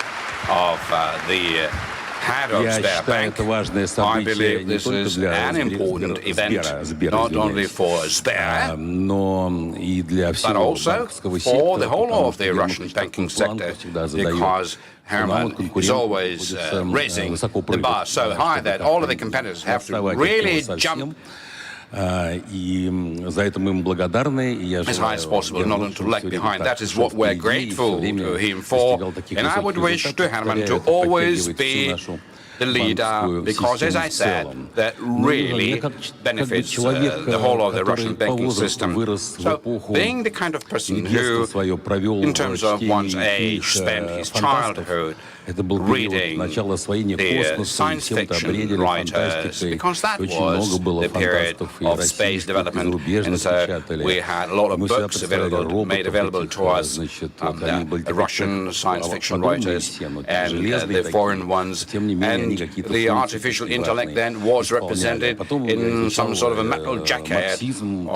of the head of Sberbank. I believe this is an important event, not only for Sber, but also for the whole of the Russian banking sector, because Herman is always raising the bar so high that all of the competitors have to really jump as high as possible, not to lag behind. That is what we're grateful to him for. And I would wish to Herman to always be the leader, because, as I said, that really benefits the whole of the Russian banking system. So, being the kind of person who, in terms of one's age, spent his childhood reading the science fiction writers, because that was the period of space development, and so we had a lot of books made available to us, the Russian science fiction writers and the foreign ones, and the artificial intellect then was represented in some sort of a metal jacket, and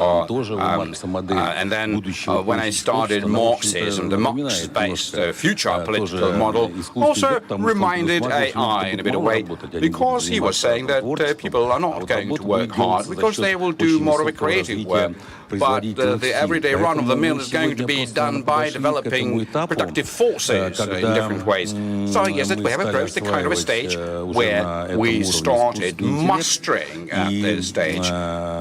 then when I started Marxism, the Marx-based future political model also reminded AI in a bit of a way, because he was saying that people are not going to work hard because they will do more of a creative work. But the everyday run-of-the-mill is going to be done by developing productive forces in different ways. So yes, we have approached the kind of a stage where we started mustering at this stage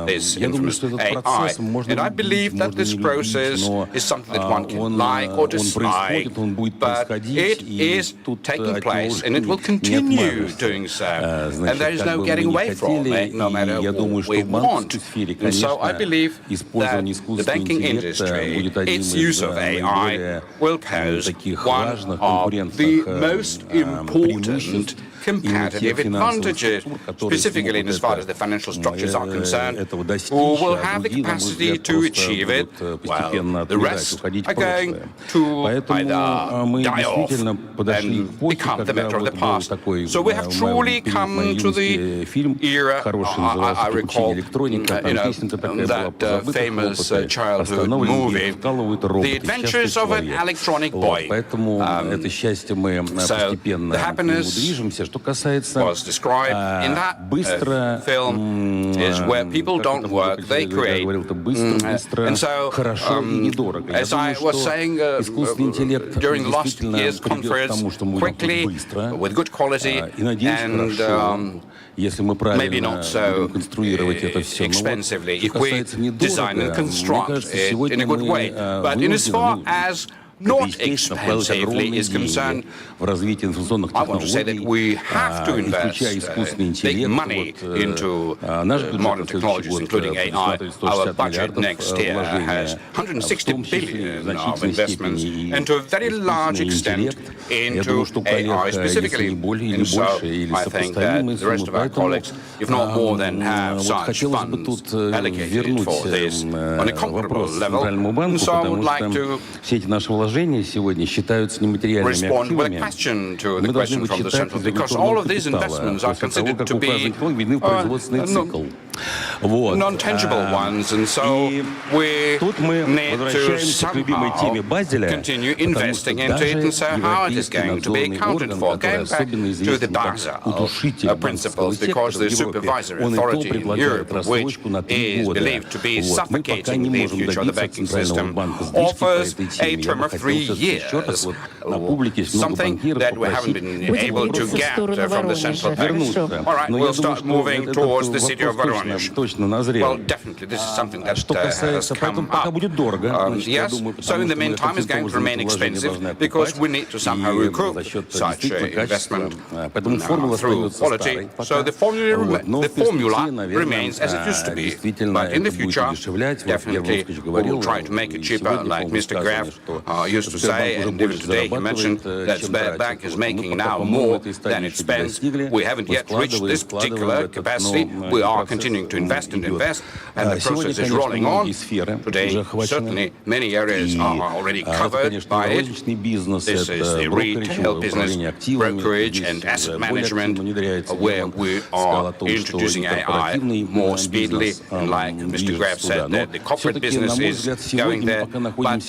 this infamous AI. And I believe that this process is something that one can like or dislike, but it is taking place and it will continue doing so. And there is no getting away from it, no matter what we want. And so I believe that the banking industry, its use of AI, will pose one of the most important competitive advantages, specifically as far as the financial structures are concerned, who will have the capacity to achieve it, while the rest are going to either die off and become the matter of the past. So we have truly come to the era, I recall, that famous childhood movie, The Adventures of an Electronic Boy. So the happiness was described in that film is where people don't work, they create. And so, as I was saying during the last year's conference, quickly, with good quality, and maybe not so expensively, if we design and construct it in a good way. But in as far as not expensively is concerned, I want to say that we have to invest big money into modern technologies, including AI. Our budget next year has 160 billion of investments, and to a very large extent into AI specifically. And so I think that the rest of our colleagues, if not more than have such funds allocated for this on a comparable level. And so I would like to respond with a question to the question from the Central, because all of these investments are considered to be non-tangible ones, and so we need to somehow continue investing into it, and so how it is going to be accounted for. Going back to the Basel principles, because the supervisory authority in Europe, which is believed to be suffocating the future of the banking system, offers a term of 3 years, something that we haven't been able to get from the central bank. All right, we'll start moving towards the city of Voronezh. Well, definitely, this is something that has come up. Yes, so in the meantime, it's going to remain expensive, because we need to somehow recoup such investment through quality. So the formula remains as it used to be, but in the future, definitely, we will try to make it cheaper, like Mr. Gref used to say, and even today he mentioned that Sberbank is making now more than it spends. We haven't yet reached this particular capacity. We are continuing to invest, and the process is rolling on. Today, certainly, many areas are already covered by it. This is the retail business, brokerage and asset management, where we are introducing AI more speedily. Like Mr. Gref said, that the corporate business is going there. But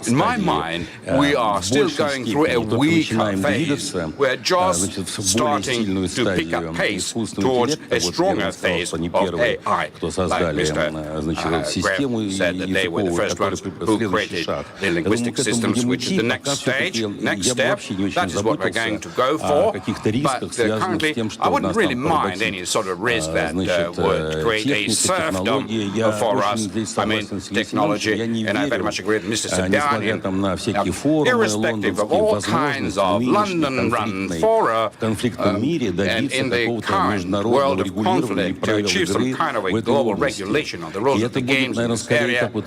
in my mind, we are still going through a weaker phase. We're just starting to pick up pace towards a stronger phase. of AI, like Mr. Gref said that they were the first ones who created the linguistic systems, which is the next stage, next step. That is what we're going to go for. But currently, I wouldn't really mind any sort of risk that would create a serfdom for us. I mean, technology, and I very much agree with Mr. Sobyanin. Irrespective of all kinds of London-run fora, and in the current world of conflict, to achieve some kind of a global regulation of the rules of the games in this area, it would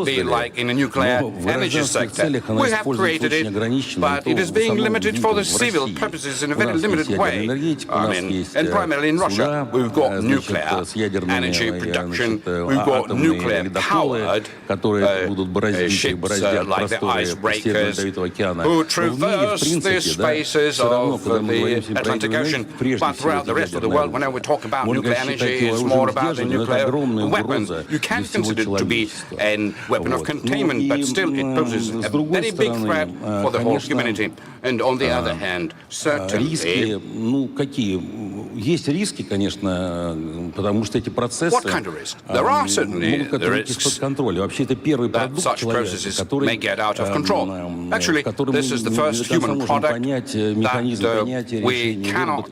be like in the nuclear energy sector. We have created it, but it is being limited for the civil purposes in a very limited way. I mean, and primarily in Russia, we've got nuclear energy production, we've got nuclear-powered ships like the icebreakers who traverse the spaces of the Atlantic Ocean. But throughout the rest of the world, whenever we talk about nuclear energy, it's more about the nuclear weapons. You can consider it to be a weapon of containment, but still it poses a very big threat for the whole humanity. And on the other hand, certainly... What kind of risk? There are certainly the risks that such processes may get out of control. Actually, this is the first human product that we cannot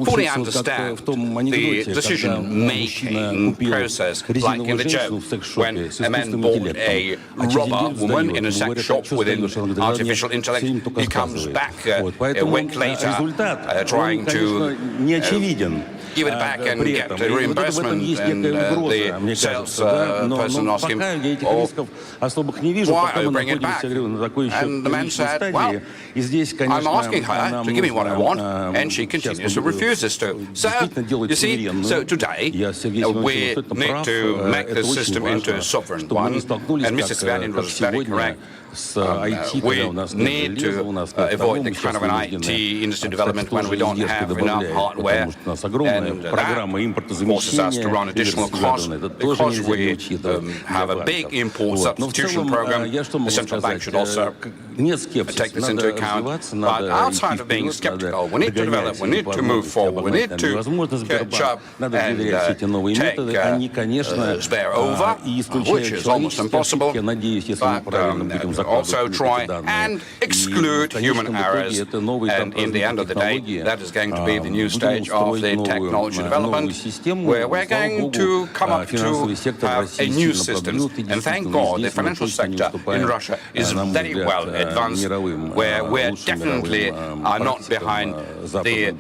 fully understand the decision-making process, like in the joke, when a man bought a robber woman in a sex shop within artificial intellect, he comes back a week later trying to give it back and get a reimbursement, and the salesperson asked him, why are you bringing it back? And the man said, well, I'm asking her to give me what I want, and she continues to refuse us to. So, you see, so today, we need to make the system into a sovereign one, and Mr. Sobyanin was very correct. We need to avoid the kind of an IT industry development when we don't have enough hardware, and that forces us to run additional costs because we have a big import substitution program. The central bank should also take this into account. But outside of being skeptical, we need to develop, we need to move forward, we need to catch up and take Sber over, which is almost impossible, but also try and exclude human errors. And in the end of the day, that is going to be the new stage of the technology development, where we're going to come up to have a new system. And thank God the financial sector in Russia is very well advanced, where we're definitely are not behind the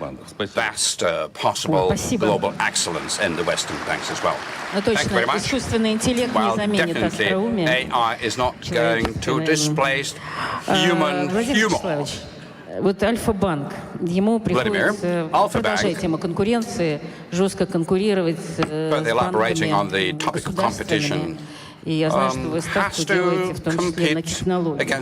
best possible global excellence in the Western banks as well. Thank you very much. Well, definitely AI is not going to displace human humor. Вот Alfa-Bank, ему приходится продолжать тему конкуренции, жестко конкурировать с банками государственными. И я знаю, что вы ставку делаете в том числе на технологии, да?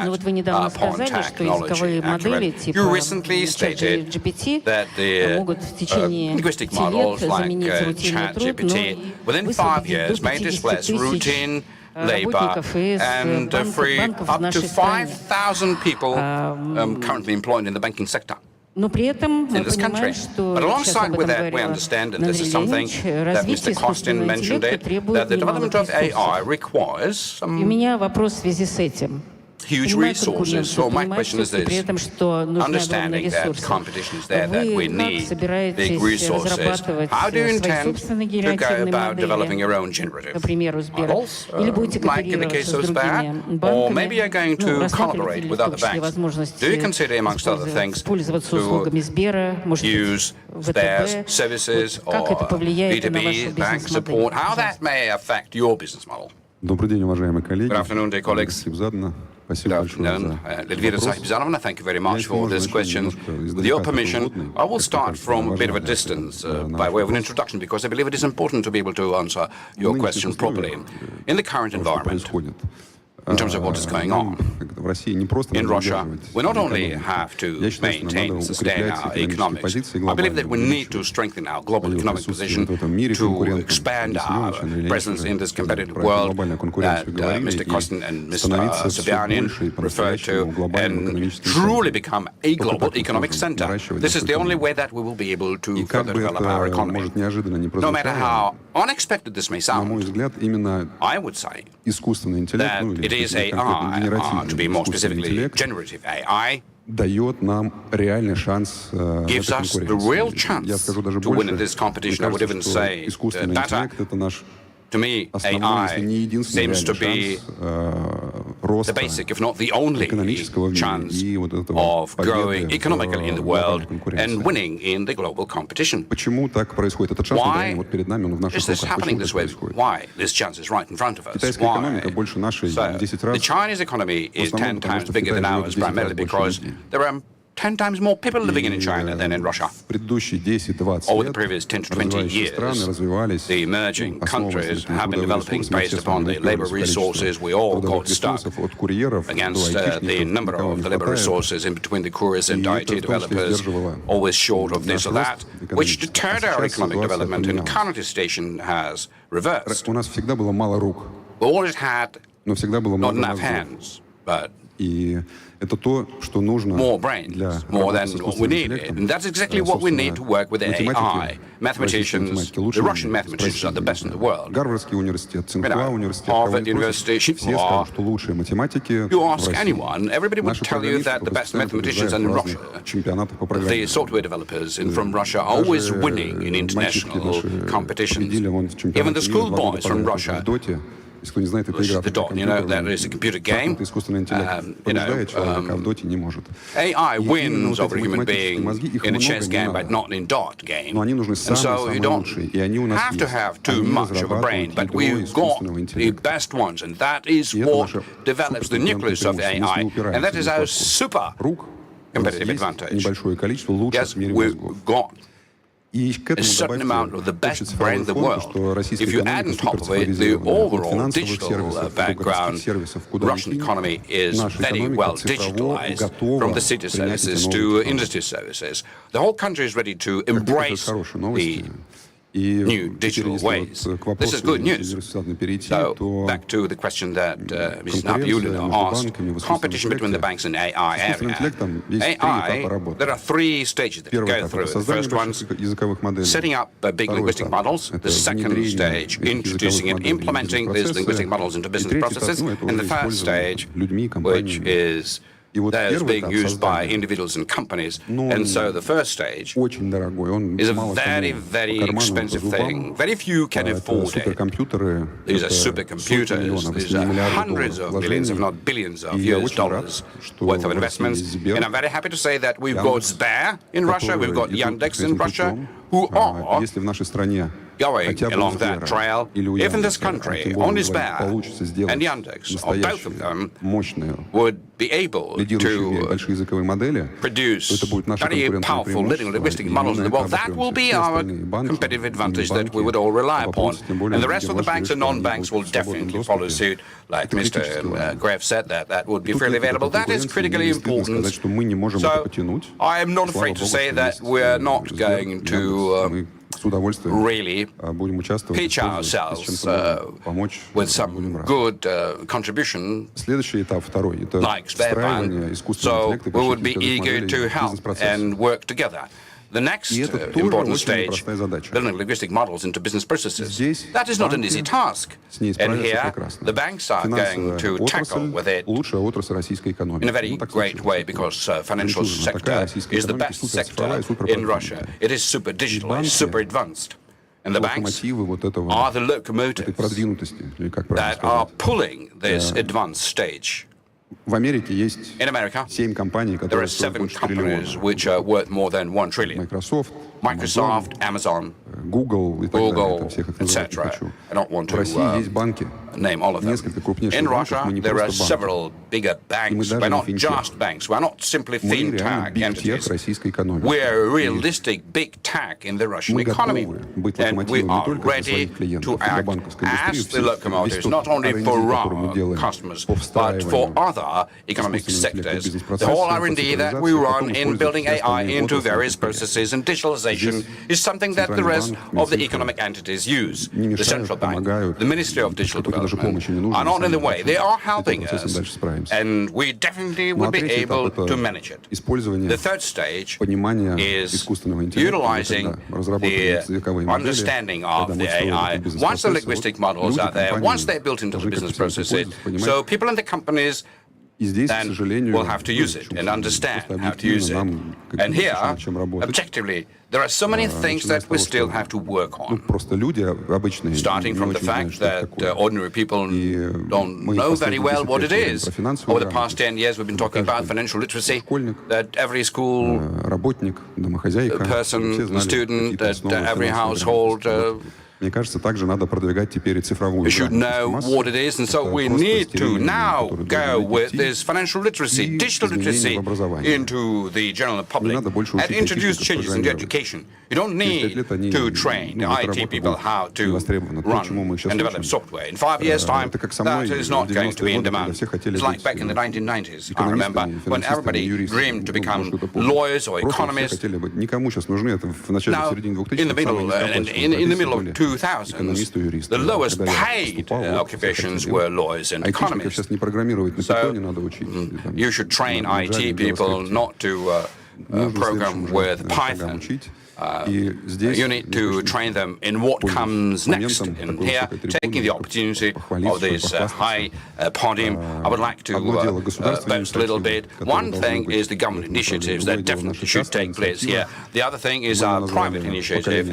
Но вот вы недавно сказали, что языковые модели типа ChatGPT могут в течение 5 лет заменить рутинный труд, но высвободить до 50 тысяч labor and free up to 5,000 people currently employed in the banking sector in this country. But alongside with that, we understand, and this is something that Mr. Kostin mentioned, that the development of AI requires some huge resources. So my question is this: understanding that competition is there, that we need big resources, how do you intend to go about developing your own generative models, like in the case of Sberbank, or maybe you're going to collaborate with other banks? Do you consider, amongst other things, to use Sber's services or B2B bank support, how that may affect your business model? Good afternoon, dear colleagues. Good afternoon, Elvira Sahibzanovna, thank you very much for this question. With your permission, I will start from a bit of a distance by way of an introduction, because I believe it is important to be able to answer your question properly. In the current environment, in terms of what is going on. In Russia, we not only have to maintain and sustain our economics, I believe that we need to strengthen our global economic position, to expand our presence in this competitive world that Mr. Kostin and Mr. Sobyanin referred to, and truly become a global economic center. This is the only way that we will be able to further develop our economy. No matter how unexpected this may sound, I would say that it is AI, to be more specifically generative AI, gives us the real chance to win in this competition. I would even say that to me, AI seems to be the basic, if not the only, chance of growing economically in the world and winning in the global competition. Why is this happening this way? Why? This chance is right in front of us. Why? So, the Chinese economy is 10 times bigger than ours, primarily because there are 10 times more people living in China than in Russia. Over the previous 10 to 20 years, the emerging countries have been developing based upon the labor resources we all got stuck against the number of the labor resources in between the couriers and IT developers, always short of this or that, which deterred our economic development, and current station has reversed. We always had not enough hands, but more brains, more than what we needed. And that's exactly what we need to work with AI. Mathematicians, the Russian mathematicians are the best in the world. Harvard University, you ask anyone, everybody would tell you that the best mathematicians are in Russia. The software developers from Russia are always winning in international competitions. Even the schoolboys from Russia. The Dot, that is a computer game. AI wins over a human being in a chess game, but not in Dot game. And so you don't have to have too much of a brain, but we've got the best ones, and that is what develops the nucleus of AI, and that is our super competitive advantage. Yes, we've got a certain amount of the best brain in the world. If you add on top of it the overall digital background, Russian economy is very well digitalized, from the city services to industry services. The whole country is ready to embrace the new digital ways. This is good news. So, back to the question that Ms. Nabiullina asked, competition between the banks and AI area. AI, there are 3 stages that you go through. The first one's setting up big linguistic models. The second stage, introducing and implementing these linguistic models into business processes. And the third stage, which is those being used by individuals and companies. And so the first stage is a very, very expensive thing. Very few can afford it. These are supercomputers. These are hundreds of millions, if not billions of US dollars worth of investments. And I'm very happy to say that we've got Sber in Russia, we've got Yandex in Russia, who are going along that trail. If in this country, only Sber and Yandex, or both of them, would be able to produce very powerful living linguistic models in the world, that will be our competitive advantage that we would all rely upon. And the rest of the banks and non-banks will definitely follow suit. Like Mr. Gref said, that would be freely available. That is critically important. So I am not afraid to say that we're not going to really pitch ourselves with some good contribution like Sberbank, so we would be eager to help and work together. The next important stage, building linguistic models into business processes. That is not an easy task. And here, the banks are going to tackle with it in a very great way, because financial sector is the best sector in Russia. It is super digital, super advanced. And the banks are the locomotives that are pulling this advanced stage. In America, there are 7 companies which are worth more than $1 trillion. Microsoft, Amazon, Google, etc. I don't want to name all of them. In Russia, there are several bigger banks. We're not just banks. We're not simply fintech entities. We're a realistic big tech in the Russian economy. And we are ready to act as the locomotives, not only for our customers, but for other economic sectors. The whole R&D that we run in building AI into various processes and digitalization is something that the rest of the economic entities use. The central bank, the Ministry of Digital Development are not in the way. They are helping us, and we definitely will be able to manage it. The third stage is utilizing the understanding of the AI. Once the linguistic models are there, once they're built into the business processes, so people in the companies then we'll have to use it and understand how to use it. And here, objectively, there are so many things that we still have to work on. Starting from the fact that ordinary people don't know very well what it is. Over the past 10 years, we've been talking about financial literacy, that every school person, student, that every household we should know what it is, and so we need to now go with this financial literacy, digital literacy into the general public and introduce changes in the education. You don't need to train the IT people how to run and develop software. In 5 years' time, that is not going to be in demand. It's like back in the 1990s, I remember, when everybody dreamed to become lawyers or economists. Now, in the middle of 2000s, the lowest paid occupations were lawyers and economists. So you should train IT people not to program with Python. You need to train them in what comes next. And here, taking the opportunity of this high podium, I would like to boast a little bit. One thing is the government initiatives that definitely should take place here. The other thing is our private initiative,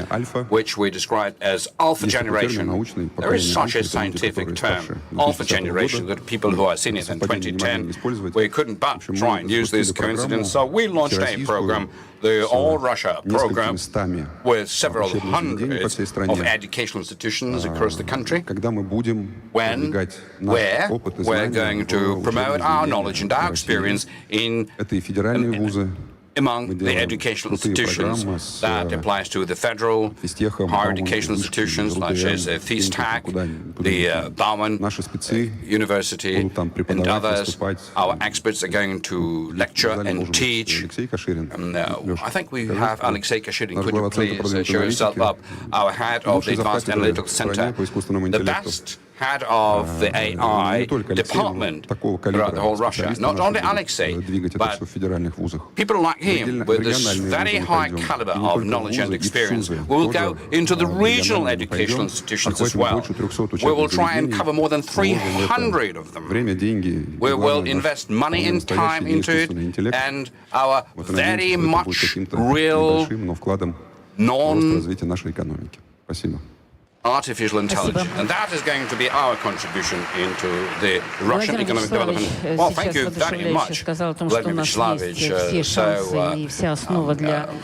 which we describe as Alpha Generation. There is such a scientific term, Alpha Generation, that people who are senior than 2010, we couldn't but try and use this coincidence. So we launched a program, the All Russia program, with several hundreds of educational institutions across the country, where we're going to promote our knowledge and our experience in among the educational institutions. That applies to the federal higher educational institutions, such as FISTAC, the Bauman University, and others. Our experts are going to lecture and teach. I think we have Alexei Kashirin. Could you please show yourself up? Our head of the Advanced Analytical Center, the best head of the AI department throughout the whole Russia. Not only Alexei, but people like him with this very high caliber of knowledge and experience. We will go into the regional educational institutions as well. We will try and cover more than 300 of them. We will invest money and time into it, and our very much real artificial intelligence. And that is going to be our contribution into the Russian economic development. Well, thank you very much, Vladimir Vyacheslavic.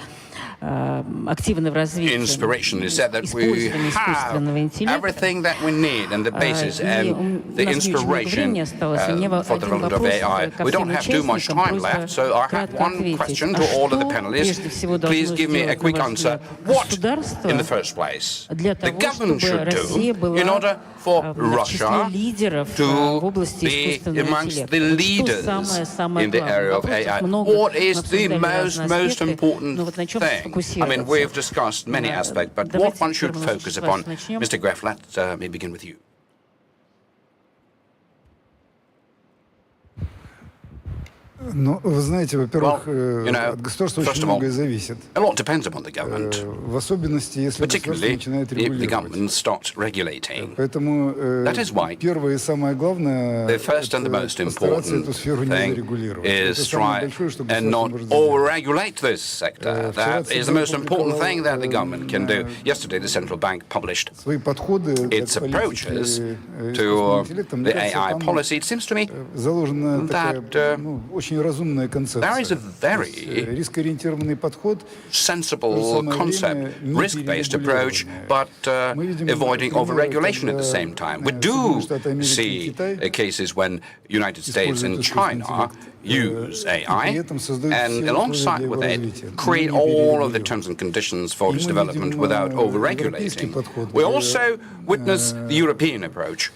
Inspiration is said that we have everything that we need and the basis and the inspiration for the development of AI. We don't have too much time left, so I have one question to all of the panelists. Please give me a quick answer. What, in the first place, the government should do in order for Russia to be amongst the leaders in the area of AI? What is the most important thing? I mean, we've discussed many aspects, but what one should focus upon? Mr. Gref, let me begin with you. Ну, вы знаете, во-первых, от государства очень многое зависит. A lot depends upon the government. В особенности, если государство начинает регулировать. Поэтому первое и самое главное — это постараться эту сферу не регулировать. Это самое большое, что государство может сделать. That is the most important thing that the government can do. Yesterday, the central bank published its approaches to the AI policy. It seems to me that There is a very sensible concept, risk-based approach, but avoiding overregulation at the same time. We do see cases when United States and China use AI, and alongside with it, create all of the terms and conditions for its development without over-regulating. We also witness the European approach,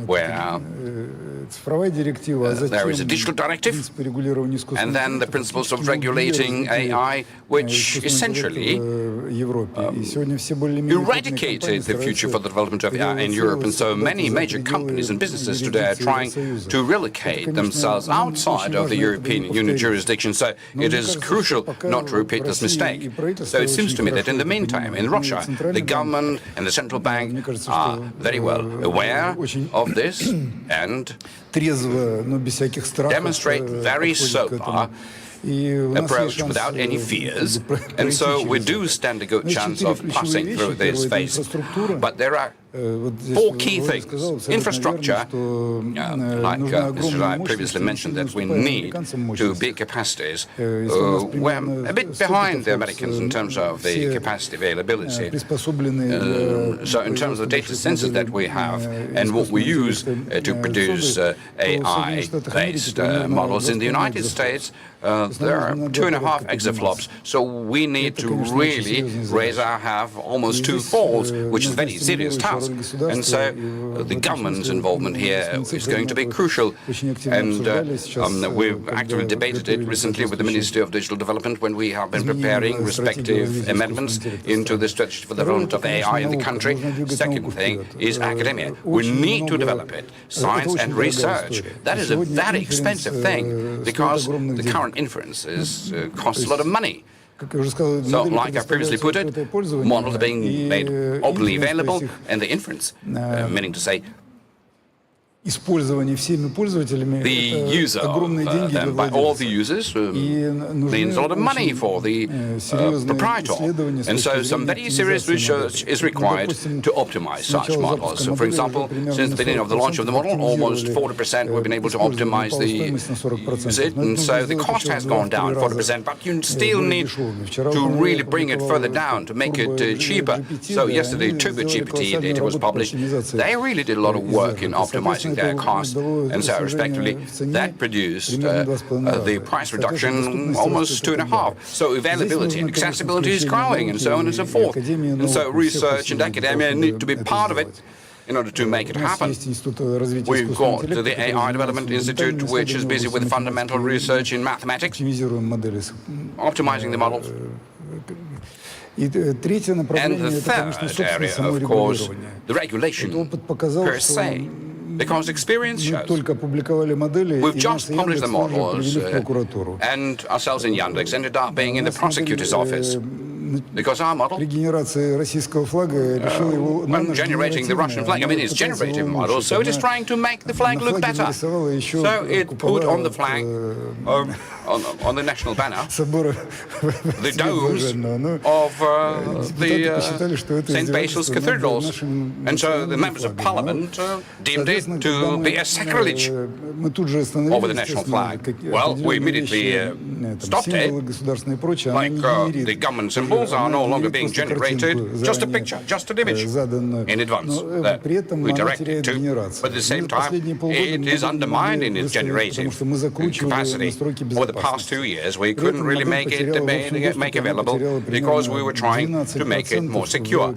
where there is a digital directive, and then the principles of regulating AI, which essentially eradicated the future for the development of AI in Europe. And so many major companies and businesses today are trying to relocate themselves outside of the European Union jurisdiction. So it is crucial not to repeat this mistake. So it seems to me that in the meantime, in Russia, the government and the central bank are very well aware of this and demonstrate very sober approach without any fears, and so we do stand a good chance of passing through this phase. But there are four key things. Infrastructure, like I previously mentioned, that we need to build capacities. We're a bit behind the Americans in terms of the capacity availability. So in terms of data centers that we have and what we use to produce AI-based models in the United States, there are 2.5 exaflops. So we need to really raise our have almost 2 folds, which is a very serious task. And so the government's involvement here is going to be crucial. And we've actually debated it recently with the Ministry of Digital Development when we have been preparing respective amendments into the strategy for the development of AI in the country. Second thing is academia. We need to develop it. Science and research. That is a very expensive thing because the current inference costs a lot of money. So, like I previously put it, models are being made openly available, and the inference, meaning to say, the user of them by all the users means a lot of money for the proprietor. And so some very serious research is required to optimize such models. So, for example, since the beginning of the launch of the model, almost 40% we've been able to optimize it. And so the cost has gone down 40%, but you still need to really bring it further down to make it cheaper. So yesterday, TurboGPT data was published. They really did a lot of work in optimizing their cost, and so respectively that produced the price reduction almost 2.5. So availability and accessibility is growing, and so on and so forth. And so research and academia need to be part of it in order to make it happen. We've got the AI Development Institute, which is busy with fundamental research in mathematics, optimizing the models. And the third area, of course, the regulation per se. Because experience shows we've just published the models, and ourselves in Yandex ended up being in the prosecutor's office. Because our model, when generating the Russian flag, I mean, it's generative model, so it is trying to make the flag look better. So it put on the flag, on the national banner, the domes of the St. Basil's cathedrals. And so the members of parliament deemed it to be a sacrilege over the national flag. Well, we immediately stopped it, like the government symbols are no longer being generated, just a picture, just an image in advance that we directed to, but at the same time it is undermined in its generative capacity. Over the past 2 years we couldn't really make it make available because we were trying to make it more secure,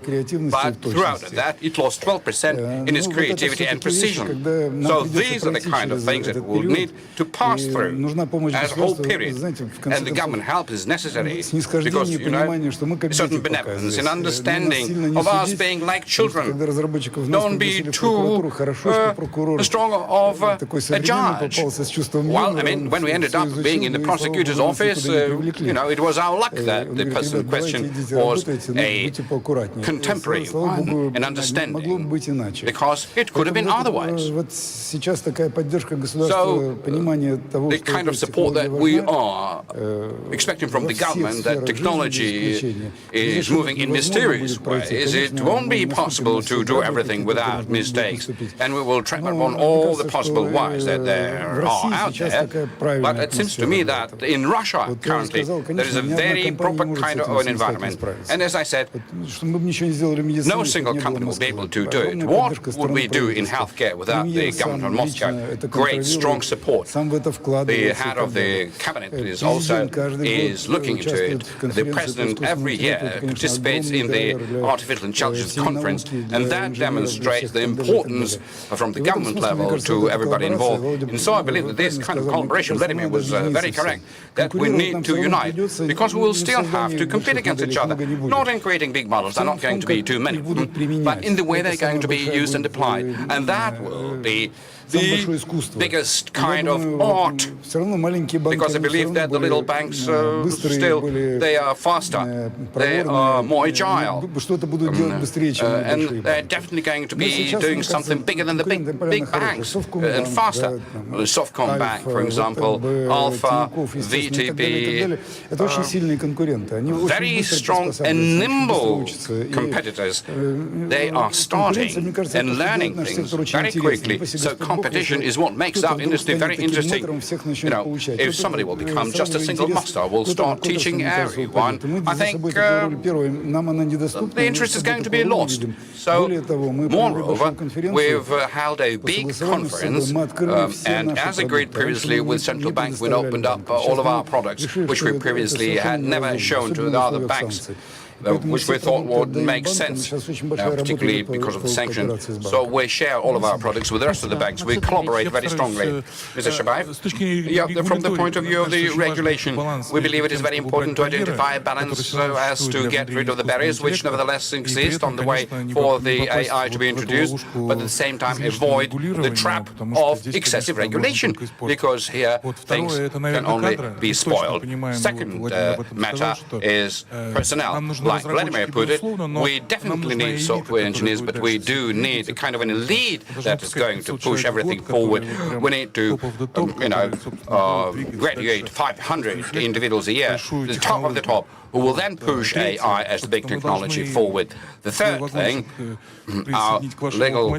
but throughout that it lost 12% in its creativity and precision. So these are the kind of things that we'll need to pass through as a whole period, and the government help is necessary because, you know, certain benevolence and understanding of us being like children. Don't be too strong of a judge. Well, I mean, when we ended up being in the prosecutor's office, you know, it was our luck that the person in question was a contemporary one, an understanding, because it could have been otherwise. So, the kind of support that we are expecting from the government, that technology is moving in mysterious ways, it won't be possible to do everything without mistakes. And we will track on all the possible whys that there are out there. But it seems to me that in Russia currently there is a very proper kind of an environment. And as I said, no single company will be able to do it. What would we do in healthcare without the government of Moscow? Great, strong support. The head of the cabinet is also looking into it. The president every year participates in the Artificial Intelligence Conference, and that demonstrates the importance from the government level to everybody involved. And so I believe that this kind of collaboration, Vladimir was very correct, that we need to unite, because we will still have to compete against each other, not in creating big models, there are not going to be too many of them, but in the way they're going to be used and applied. And that will be the biggest kind of art, because I believe that the little banks still, they are faster, they are more agile, and they're definitely going to be doing something bigger than the big banks, and faster. The Softcom Bank, for example, Alfa, VTB, very strong and nimble competitors. They are starting and learning things very quickly, so competition is what makes our industry very interesting. You know, if somebody will become just a single master, will start teaching everyone, I think the interest is going to be lost. So, moreover, we've held a big conference, and as agreed previously with central banks, we opened up all of our products, which we previously had never shown to the other banks, which we thought would make sense, particularly because of the sanctions. So we share all of our products with the rest of the banks. We collaborate very strongly. Mr. Shadaev, from the point of view of the regulation, we believe it is very important to identify a balance so as to get rid of the barriers which nevertheless exist on the way for the AI to be introduced, but at the same time avoid the trap of excessive regulation, because here things can only be spoiled. Second matter is personnel. Like Vladimir put it, we definitely need software engineers, but we do need a kind of an elite that is going to push everything forward. We need to, graduate 500 individuals a year, the top of the top, who will then push AI as the big technology forward. The third thing, our legal,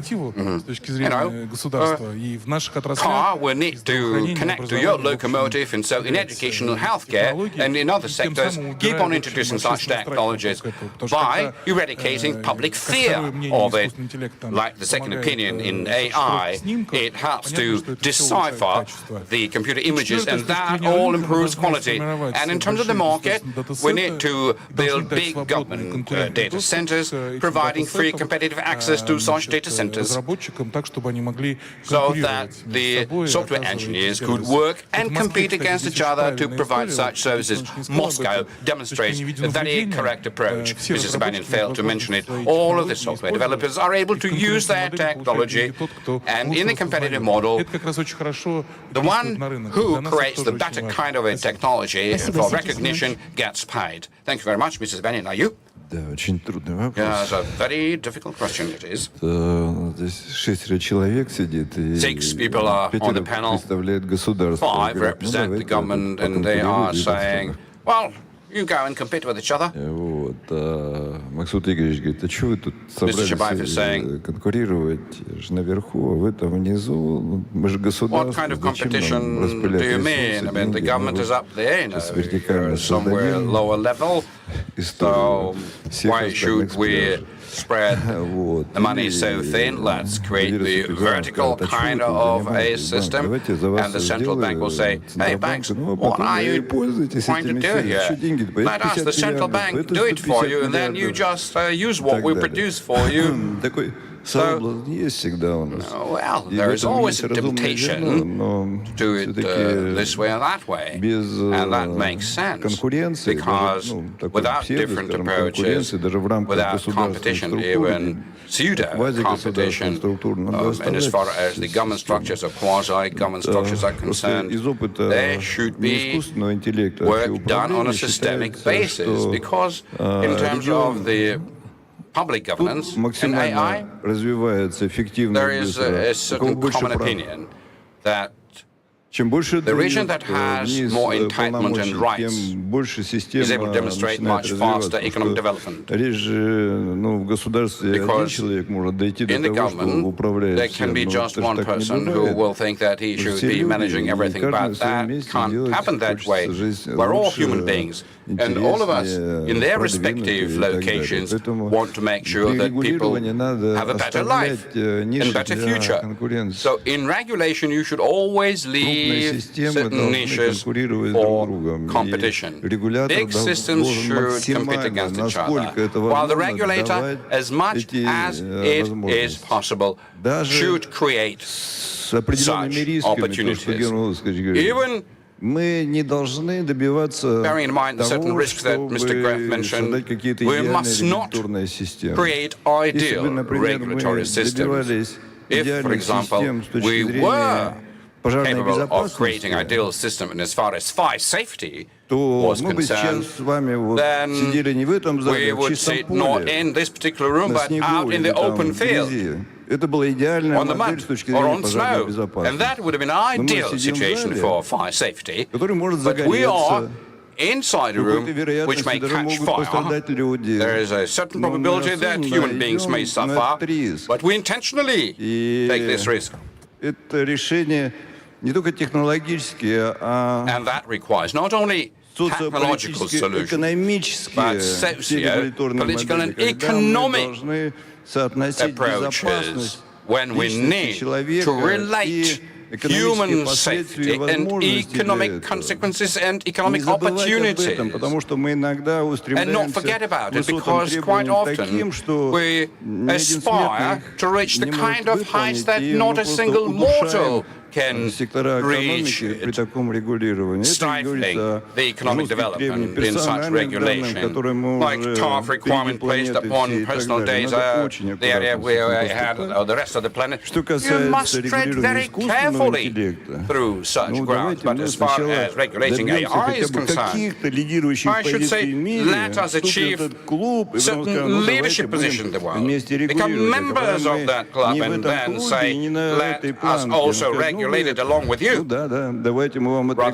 car will need to connect to your locomotive, and so in educational healthcare and in other sectors, keep on introducing such technologies by eradicating public fear of it. Like the second opinion in AI, it helps to decipher the computer images, and that all improves quality. And in terms of the market, we need to build big government data centers, providing free competitive access to such data centers, so that the software engineers could work and compete against each other to provide such services. Moscow demonstrates a very correct approach. Mrs. Sobyanin failed to mention it. All of the software developers are able to use their technology, and in the competitive model, the one who creates the better kind of a technology for recognition gets paid. Thank you very much, Mrs. Sobyanin. Are you? Yeah, it's a very difficult question it is. 6 people are on the panel, 5 represent the government, and they are saying, well, you go and compete with each other. Mr. Shadaev is saying, what kind of competition do you mean? I mean, the government is up there, somewhere lower level, so why should we spread the money so thin? Let's create the vertical kind of a system, and the central bank will say, hey, banks, what are you trying to do here? Let us, the central bank, do it for you, and then you just use what we produce for you. So, well, there is always a temptation to do it this way or that way, and that makes sense, because without different approaches, without competition, even pseudo-competition, and as far as the government structures or quasi-government structures are concerned, there should be work done on a systemic basis, because in terms of the public governance and AI, there is a certain common opinion that The region that has more entitlement and rights is able to demonstrate much faster economic development. Because in the government, there can be just one person who will think that he should be managing everything, but that can't happen that way. We're all human beings, and all of us, in their respective locations, want to make sure that people have a better life and better future. So in regulation, you should always leave certain niches for competition. Big systems should compete against each other, while the regulator, as much as it is possible, should create such opportunities. Even bearing in mind the certain risks that Mr. Gref mentioned, we must not create ideal regulatory systems. If, for example, we were capable of creating ideal system, and as far as fire safety was concerned, then we would sit not in this particular room, but out in the open field, on the mud or on snow. And that would have been an ideal situation for fire safety. But we are inside a room which may catch fire. There is a certain probability that human beings may suffer, but we intentionally take this risk. And that requires not only technological solutions, but socio, political and economic approaches when we need to relate human safety and economic consequences and economic opportunities. And not forget about it, because quite often we aspire to reach the kind of heights that not a single mortal can reach, stifling the economic development in such regulation, like tough requirement placed upon personal data, the area where I had, or the rest of the planet. You must tread very carefully through such grounds. But as far as regulating AI is concerned, I should say, let us achieve certain leadership position in the world, become members of that club, and then say, let us also regulate it along with you, rather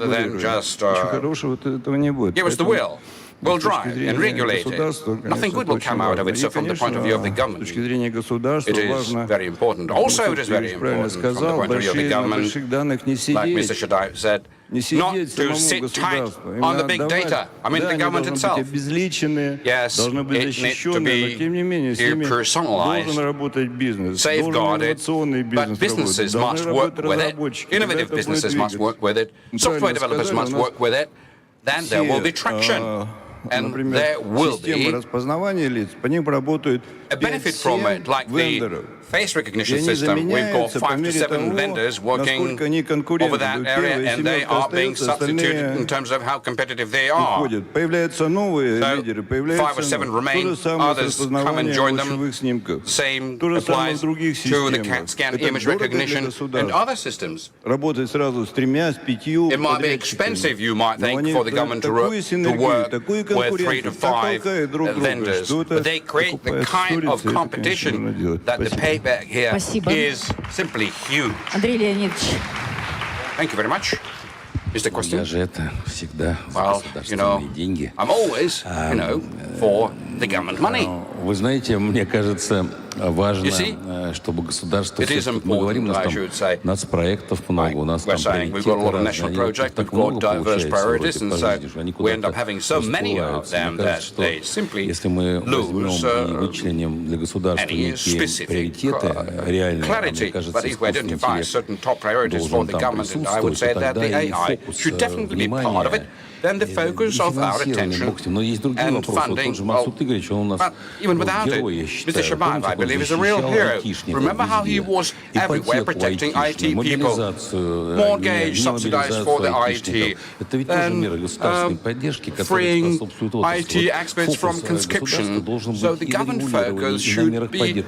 than just give us the will. We'll drive and regulate it. Nothing good will come out of it. So from the point of view of the government, it is very important. Also, it is very important from the point of view of the government, like Mr. Shadaev said, not to sit tight on the big data. I mean, the government itself. Yes, it needs to be personalized, safeguarded, but businesses must work with it. Innovative businesses must work with it. Software developers must work with it. Then there will be traction. And there will be a benefit from it, like the face recognition system. We've got 5 to 7 vendors working over that area, and they are being substituted in terms of how competitive they are. So 5 or 7 remain, others come and join them. Same applies to the scan image recognition and other systems. It might be expensive, you might think, for the government to work with 3 to 5 vendors, but they create the kind of competition that the payback here is simply huge. Thank you very much. Mr. Kostin. Well, I'm always, for the government money. You see, it is important, I should say. We're saying we've got a lot of national projects, we've got diverse priorities, and so we end up having so many of them that they simply lose any specific clarity. But if we identify certain top priorities for the government, and I would say that the AI should definitely be part of it, then the focus of our attention and funding, but even without it, Mr. Shadaev, I believe, is a real hero. Remember how he was everywhere protecting IT people, mortgage subsidized for the IT, then freeing IT experts from conscription. So the government focus should be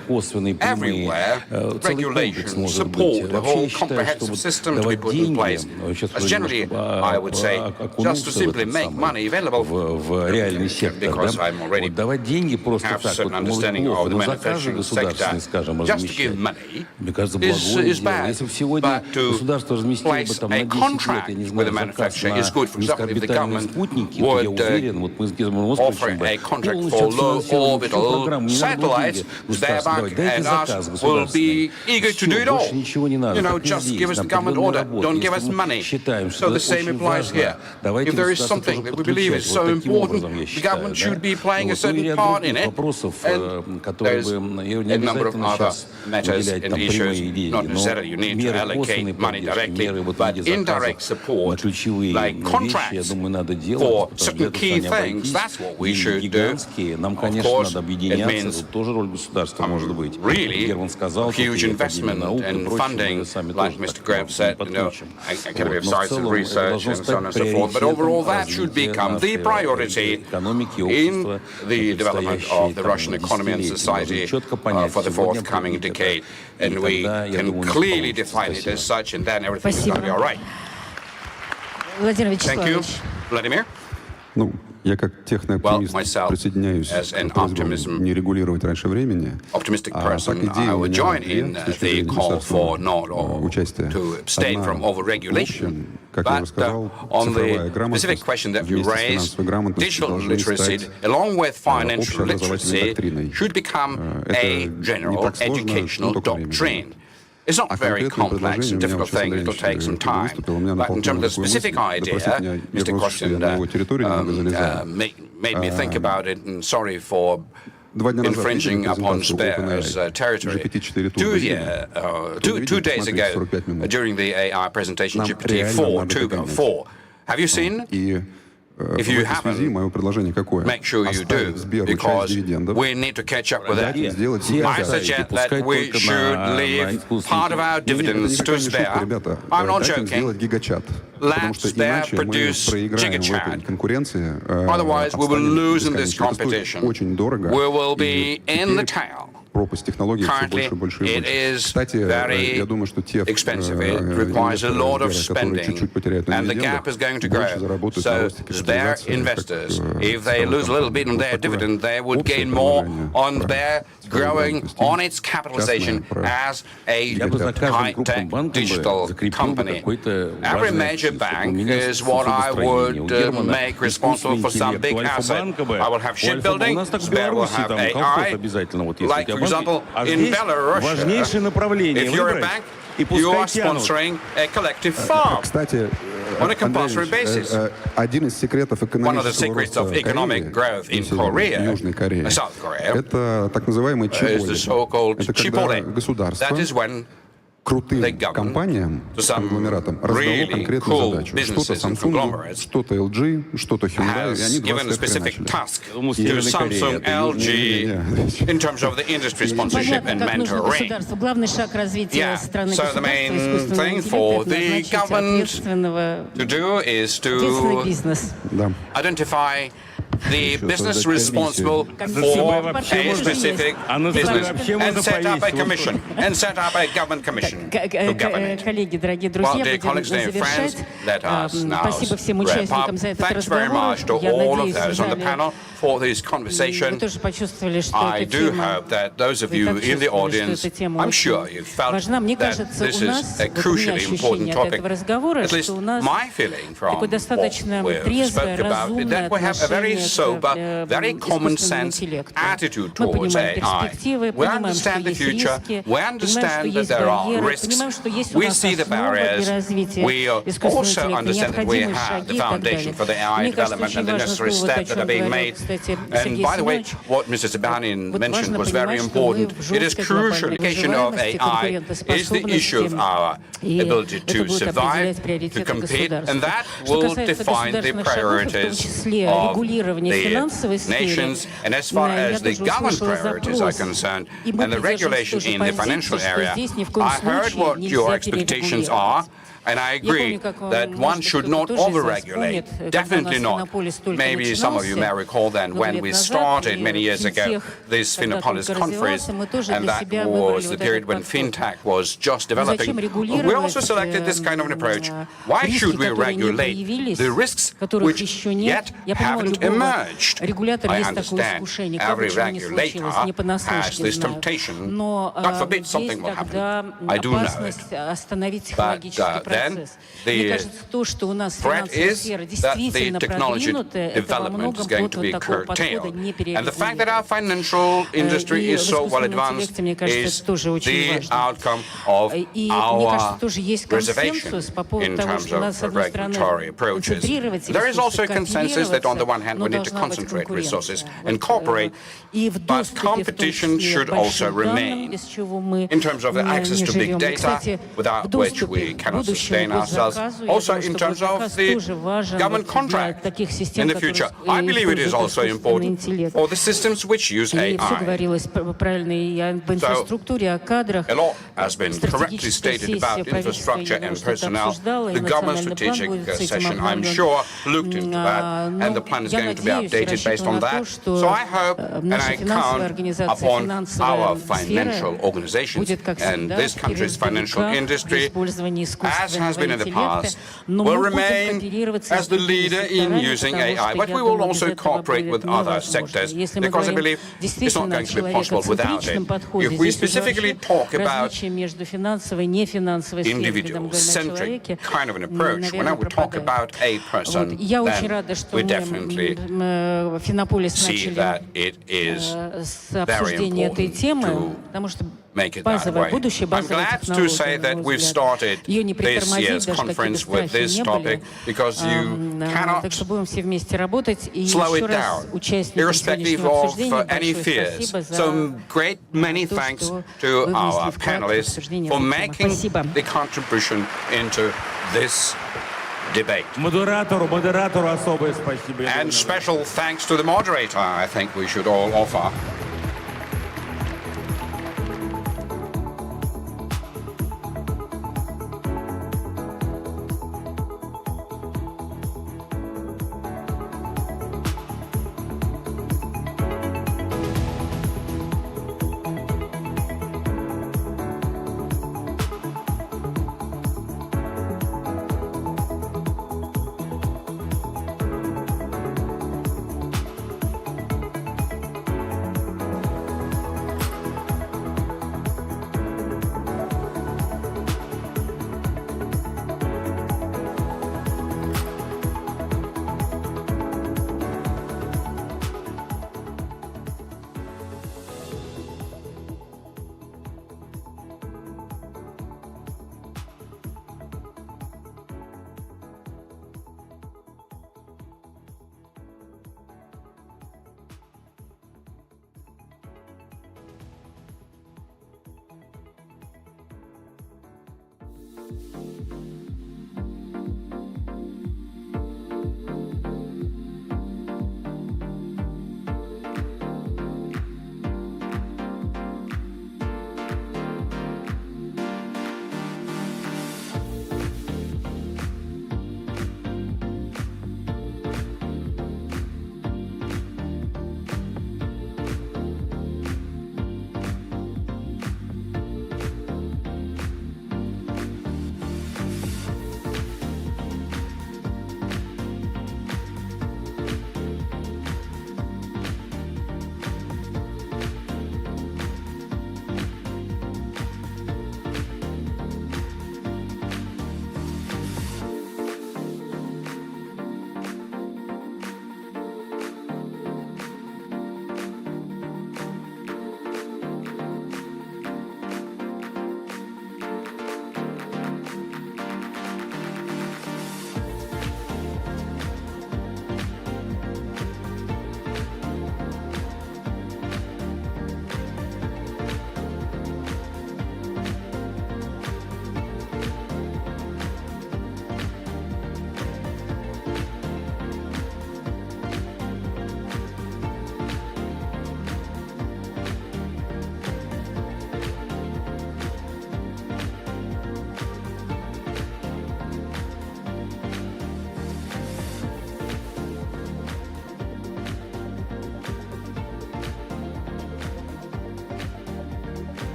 everywhere, regulation, support, the whole comprehensive system to be put in place. As generally, I would say, just to simply make money available, because I'm already have certain understanding of the manufacturing sector just to give money is bad. But to place a contract with a manufacturer is good. For example, if the government would offer a contract for low-orbital satellites, Sberbank and us will be eager to do it all. Just give us the government order, don't give us money. So the same applies here. If there is something that we believe is so important, the government should be playing a certain part in it. And there's a number of other matters and issues. Not necessarily you need to allocate money directly, but indirect support, like contracts for certain key things, that's what we should do. Of course, it means really huge investment and funding, like Mr. Gref said, Academy of Science and Research and so on and so forth. But overall, that should become the priority in the development of the Russian economy and society for the forthcoming decade. And we can clearly define it as such, and then everything is going to be all right. Thank you, Vladimir. Well, myself, as an optimistic person, I would join in the call for not to abstain from over-regulation. But on the specific question that you raised, digital literacy, along with financial literacy, should become a general educational doctrine. It's not a very complex and difficult thing. It will take some time. But in terms of the specific idea, Mr. Kostin made me think about it, and sorry for infringing upon Sber's territory. 2 days ago, during the AI presentation, GPT-4, 2.4, have you seen? If you haven't, make sure you do, because we need to catch up with that. I suggest that we should leave part of our dividends to Sber. I'm not joking. Let Sber produce GigaChat. Otherwise, we will lose in this competition. We will be in the tail. Currently, it is very expensive. It requires a lot of spending, and the gap is going to grow. So, Sber investors, if they lose a little bit on their dividend, they would gain more on Sber growing on its capitalization as a high-tech digital company. Every major bank is what I would make responsible for some big asset. I will have shipbuilding, Sber will have AI. Like, for example, in Belarus, if you're a bank, you are sponsoring a collective farm on a compulsory basis. One of the secrets of economic growth in Korea, South Korea, is the so-called chipole. That is when the government, to some really cool businesses and conglomerates, has given a specific task to Samsung, LG, in terms of the industry sponsorship and mentoring. Yeah, so the main thing for the government to do is to identify the business responsible for a specific business and set up a commission and set up a government commission to govern it. Well, dear colleagues, dear friends, let us now wrap up. Thanks very much to all of those on the panel for this conversation. I do hope that those of you in the audience, I'm sure you felt that this is a crucially important topic. At least my feeling from what we spoke about is that we have a very sober, very common sense attitude towards AI. We understand the future, we understand that there are risks, we see the barriers, we also understand that we have the foundation for the AI development and the necessary steps that are being made. And by the way, what Mr. Sobyanin mentioned was very important. It is crucial. The education of AI is the issue of our ability to survive, to compete, and that will define the priorities of the nations. And as far as the government priorities are concerned, and the regulation in the financial area, I heard what your expectations are. And I agree that one should not overregulate. Definitely not. Maybe some of you may recall then when we started many years ago this Finnopolis conference, and that was the period when fintech was just developing. We also selected this kind of an approach. Why should we regulate the risks which yet haven't emerged? I understand every regulator has this temptation. God forbid something will happen. I do know it. But then the threat is that the technology development is going to be curtailed. And the fact that our financial industry is so well advanced is the outcome of our reservation in terms of regulatory approaches. There is also a consensus that on the one hand we need to concentrate resources and cooperate, but competition should also remain in terms of the access to big data, without which we cannot sustain ourselves. Also in terms of the government contract in the future. I believe it is also important for the systems which use AI. So, a lot has been correctly stated about infrastructure and personnel. The government strategic session, I'm sure, looked into that, and the plan is going to be updated based on that. So I hope and I count upon our financial organizations and this country's financial industry, as has been in the past, will remain as the leader in using AI. But we will also cooperate with other sectors, because I believe it's not going to be possible without it. If we specifically talk about individual-centric kind of an approach, whenever we talk about a person, then we definitely see that it is very important to make it that way. I'm glad to say that we've started this year's conference with this topic, because you cannot slow it down, irrespective of any fears. So great many thanks to our panelists for making the contribution into this debate. And special thanks to the moderator, I think we should all offer.